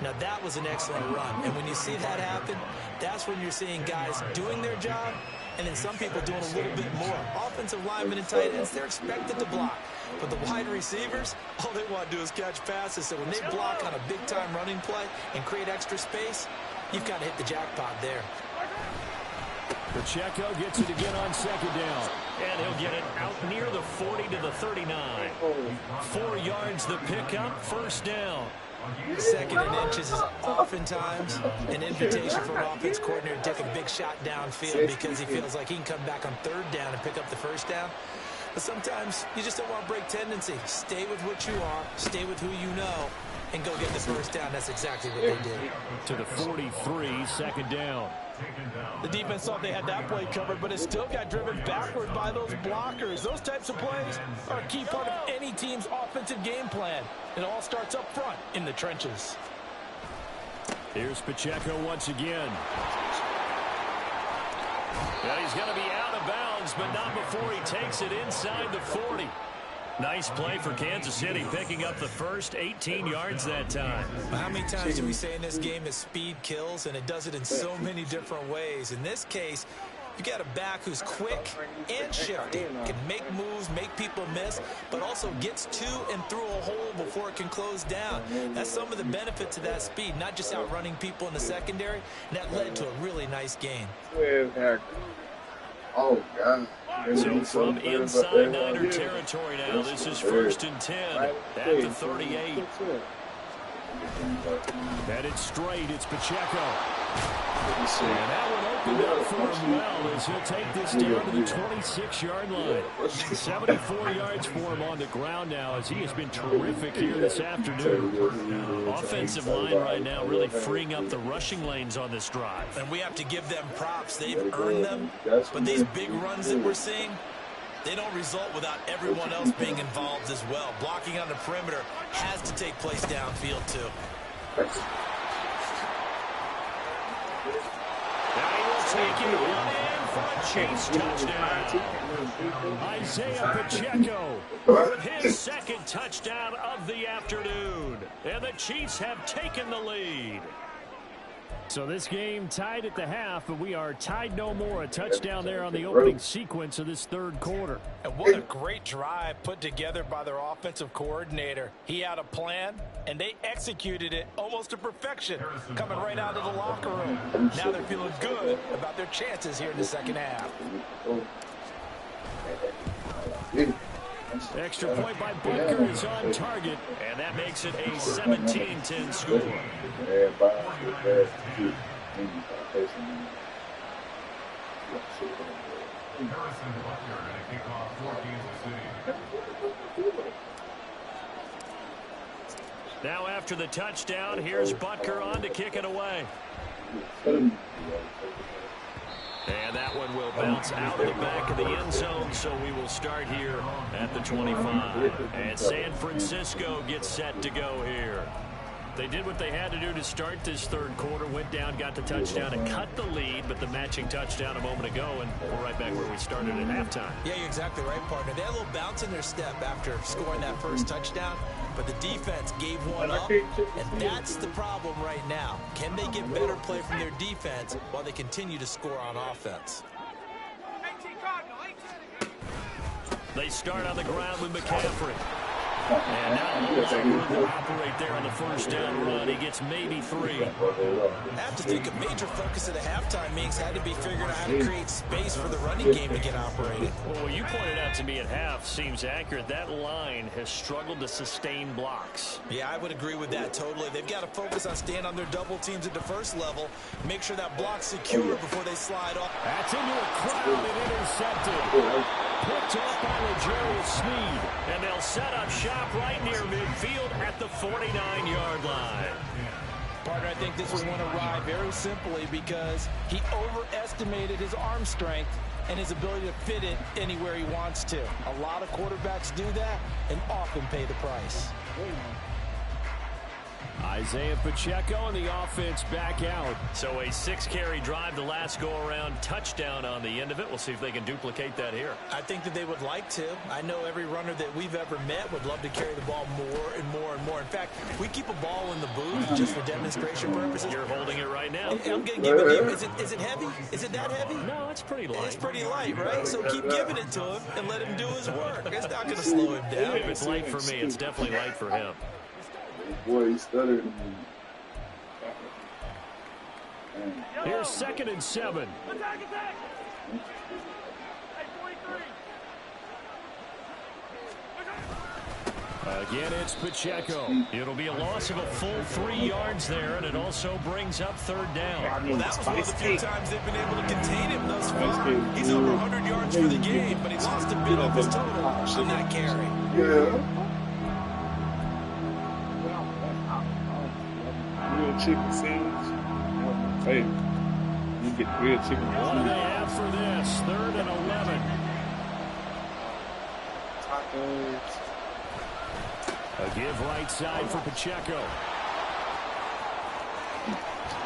Now, that was an excellent run. And when you see that happen, that's when you're seeing guys doing their job and then some people doing a little bit more. Offensive linemen and tight ends, they're expected to block. But the wide receivers, all they want to do is catch passes. So when they block on a big-time running play and create extra space, you've got to hit the jackpot there. Pacheco gets it again on second down. And he'll get it out near the 40 to the 39. 4 yards the pickup, first down. Second and inches is oftentimes an invitation for an offense coordinator to take a big shot downfield because he feels like he can come back on third down and pick up the first down. But sometimes you just don't want to break tendency. Stay with what you are, stay with who you know, and go get the first down. That's exactly what they did. To the 43, second down. The defense thought they had that play covered, but it still got driven backward by those blockers. Those types of plays are a key part of any team's offensive game plan. It all starts up front in the trenches. Here's Pacheco once again. And he's going to be out of bounds, but not before he takes it inside the 40. Nice play for Kansas City, picking up the first 18 yards that time. How many times do we say in this game that speed kills, and it does it in so many different ways? In this case, you got a back who's quick and shifty, can make moves, make people miss, but also gets to and through a hole before it can close down. That's some of the benefits of that speed, not just outrunning people in the secondary, and that led to a really nice gain. Oh, God. So from inside Niner territory now, this is 1st and 10 at the 38. Headed straight, it's Pacheco. And that one opened up for him well as he'll take this down to the 26-yard line. 74 yards for him on the ground now as he has been terrific here this afternoon. Offensive line right now really freeing up the rushing lanes on this drive. And we have to give them props. They've earned them. But these big runs that we're seeing, they don't result without everyone else being involved as well. Blocking on the perimeter has to take place downfield too. And he will take it on in for a Chiefs touchdown. Isaiah Pacheco with his second touchdown of the afternoon. And the Chiefs have taken the lead. So this game tied at the half, but we are tied no more. A touchdown there on the opening sequence of this third quarter. And what a great drive put together by their offensive coordinator. He had a plan, and they executed it almost to perfection, coming right out of the locker room. Now they're feeling good about their chances here in the second half. Extra point by Butker is on target, and that makes it a 17-10 score. Now after the touchdown, here's Butker on to kick it away. And that one will bounce out of the back of the end zone, so we will start here at the 25. And San Francisco gets set to go here. They did what they had to do to start this third quarter, went down, got the touchdown, and cut the lead, but the matching touchdown a moment ago, and we're right back where we started at halftime. Yeah, you're exactly right, partner. They had a little bounce in their step after scoring that first touchdown, but the defense gave one up, and that's the problem right now. Can they get better play from their defense while they continue to score on offense? They start on the ground with McCaffrey. And now he's able to operate there on the first down run. He gets maybe 3. I have to think a major focus of the halftime meetings had to be figuring out how to create space for the running game to get operated. Well, you pointed out to me at half seems accurate. That line has struggled to sustain blocks. Yeah, I would agree with that totally. They've got to focus on staying on their double teams at the first level, make sure that block's secure before they slide off. That's into a crowd and intercepted. Picked off by L'Jarius Sneed, and they'll set up shop right near midfield at the 49-yard line. Partner, I think this was one arrive very simply because he overestimated his arm strength and his ability to fit it anywhere he wants to. A lot of quarterbacks do that and often pay the price. Isaiah Pacheco and the offense back out. So a 6-carry drive the last go-around, touchdown on the end of it. We'll see if they can duplicate that here. I think that they would like to. I know every runner that we've ever met would love to carry the ball more and more and more. In fact, we keep a ball in the booth just for demonstration purposes. You're holding it right now. I'm going to give it to you. Is it heavy? Is it that heavy? No, it's pretty light. It's pretty light, right? So keep giving it to him and let him do his work. It's not going to slow him down. If it's light for me, it's definitely light for him. Boy, he stuttered. Here's 2nd and 7. Again, it's Pacheco. It'll be a loss of a full 3 yards there, and it also brings up 3rd down. Well, that was one of the few times they've been able to contain him thus far. He's over 100 yards for the game, but he lost a bit of his total on that carry. Yeah. Real chicken sandwich. My favorite. You get real chicken. What do they have for this? 3rd and 11. Tacos. A give right side for Pacheco.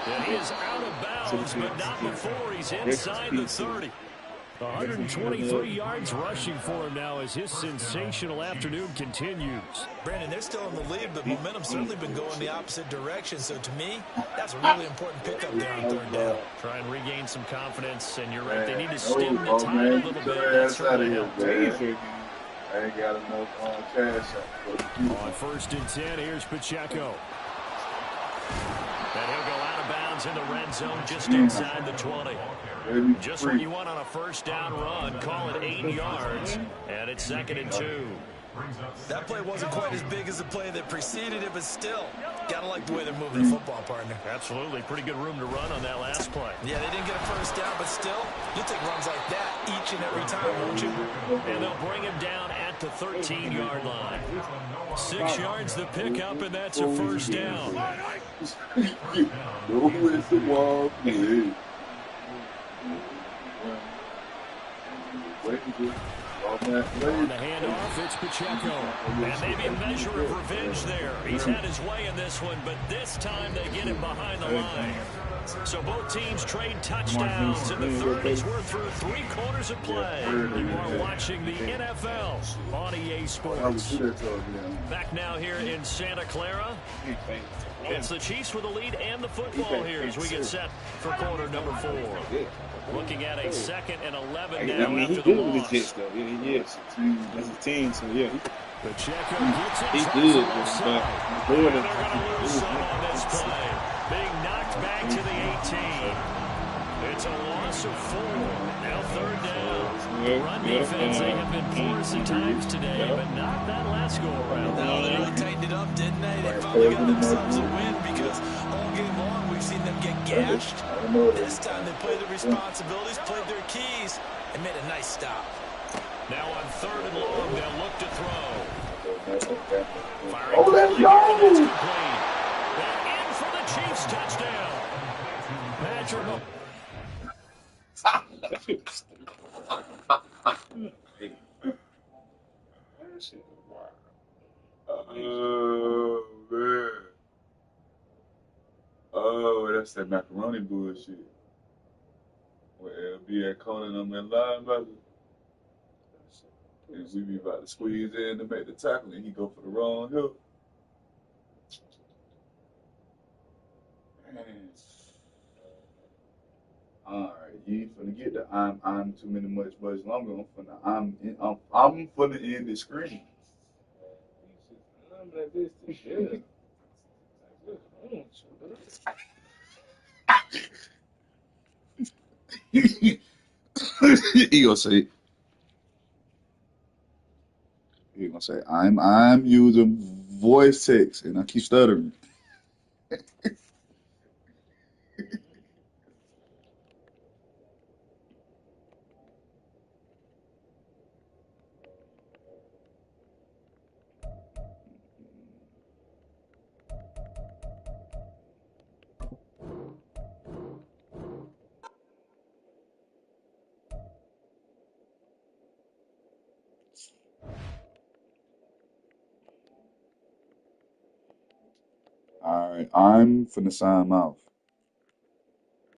And he is out of bounds, but not before he's inside the 30. 123 yards rushing for him now as his sensational afternoon continues. Brandon, they're still in the lead, but momentum's certainly been going the opposite direction. So to me, that's a really important pickup there on 3rd down. Try and regain some confidence, and you're right, they need to stem the tide a little bit. That's certainly helped. I ain't got enough cash. On 1st and 10, here's Pacheco. And he'll go out of bounds in the red zone just inside the 20. Just what you want on a 1st down run. Call it 8 yards, and it's 2nd and 2. That play wasn't quite as big as the play that preceded it, but still, gotta like the way they're moving the football, partner. Absolutely. Pretty good room to run on that last play. Yeah, they didn't get a 1st down, but still, you'll take runs like that each and every time, won't you? And they'll bring him down at the 13-yard line. 6 yards the pickup, and that's a 1st down. Go with the wall, please. On the handoff, it's Pacheco. And maybe a measure of revenge there. He's had his way in this one, but this time they get him behind the line. So both teams trade touchdowns in the 3rd as we're through 3 quarters of play. You are watching the NFL on EA Sports. Back now here in Santa Clara. It's the Chiefs with the lead and the football here as we get set for quarter number 4. Looking at a 2nd and 11 now after the loss. He's good with the Jets, though. Yes, that's his team, so yeah. Pacheco gets it, He's tries good, the but left side. they're And they're going to lose some on this play. Being knocked back to the 18. It's a loss of 4. Now 3rd down. The run defense, they have been porous at times today, but not that last go-around. No, they really tightened it up, didn't they? They finally got themselves a win because all game long we've seen them get gashed. This time they played their responsibilities, played their keys, and made a nice stop. Now on 3rd and long, they'll look to throw. Firing let's quickly, and go! it's complete. And in for the Chiefs touchdown. Patrick. Oh, man. Oh, that's that macaroni bullshit. With LB and Conan on that linebacker. And we be about to squeeze in to make the tackle, and he go for the wrong hook. Man. Alright, you ain't finna get the I'm too many much longer. I'm finna end the screen. He gonna say I'm using voice text, and I keep stuttering. Alright, I'm finna sign off.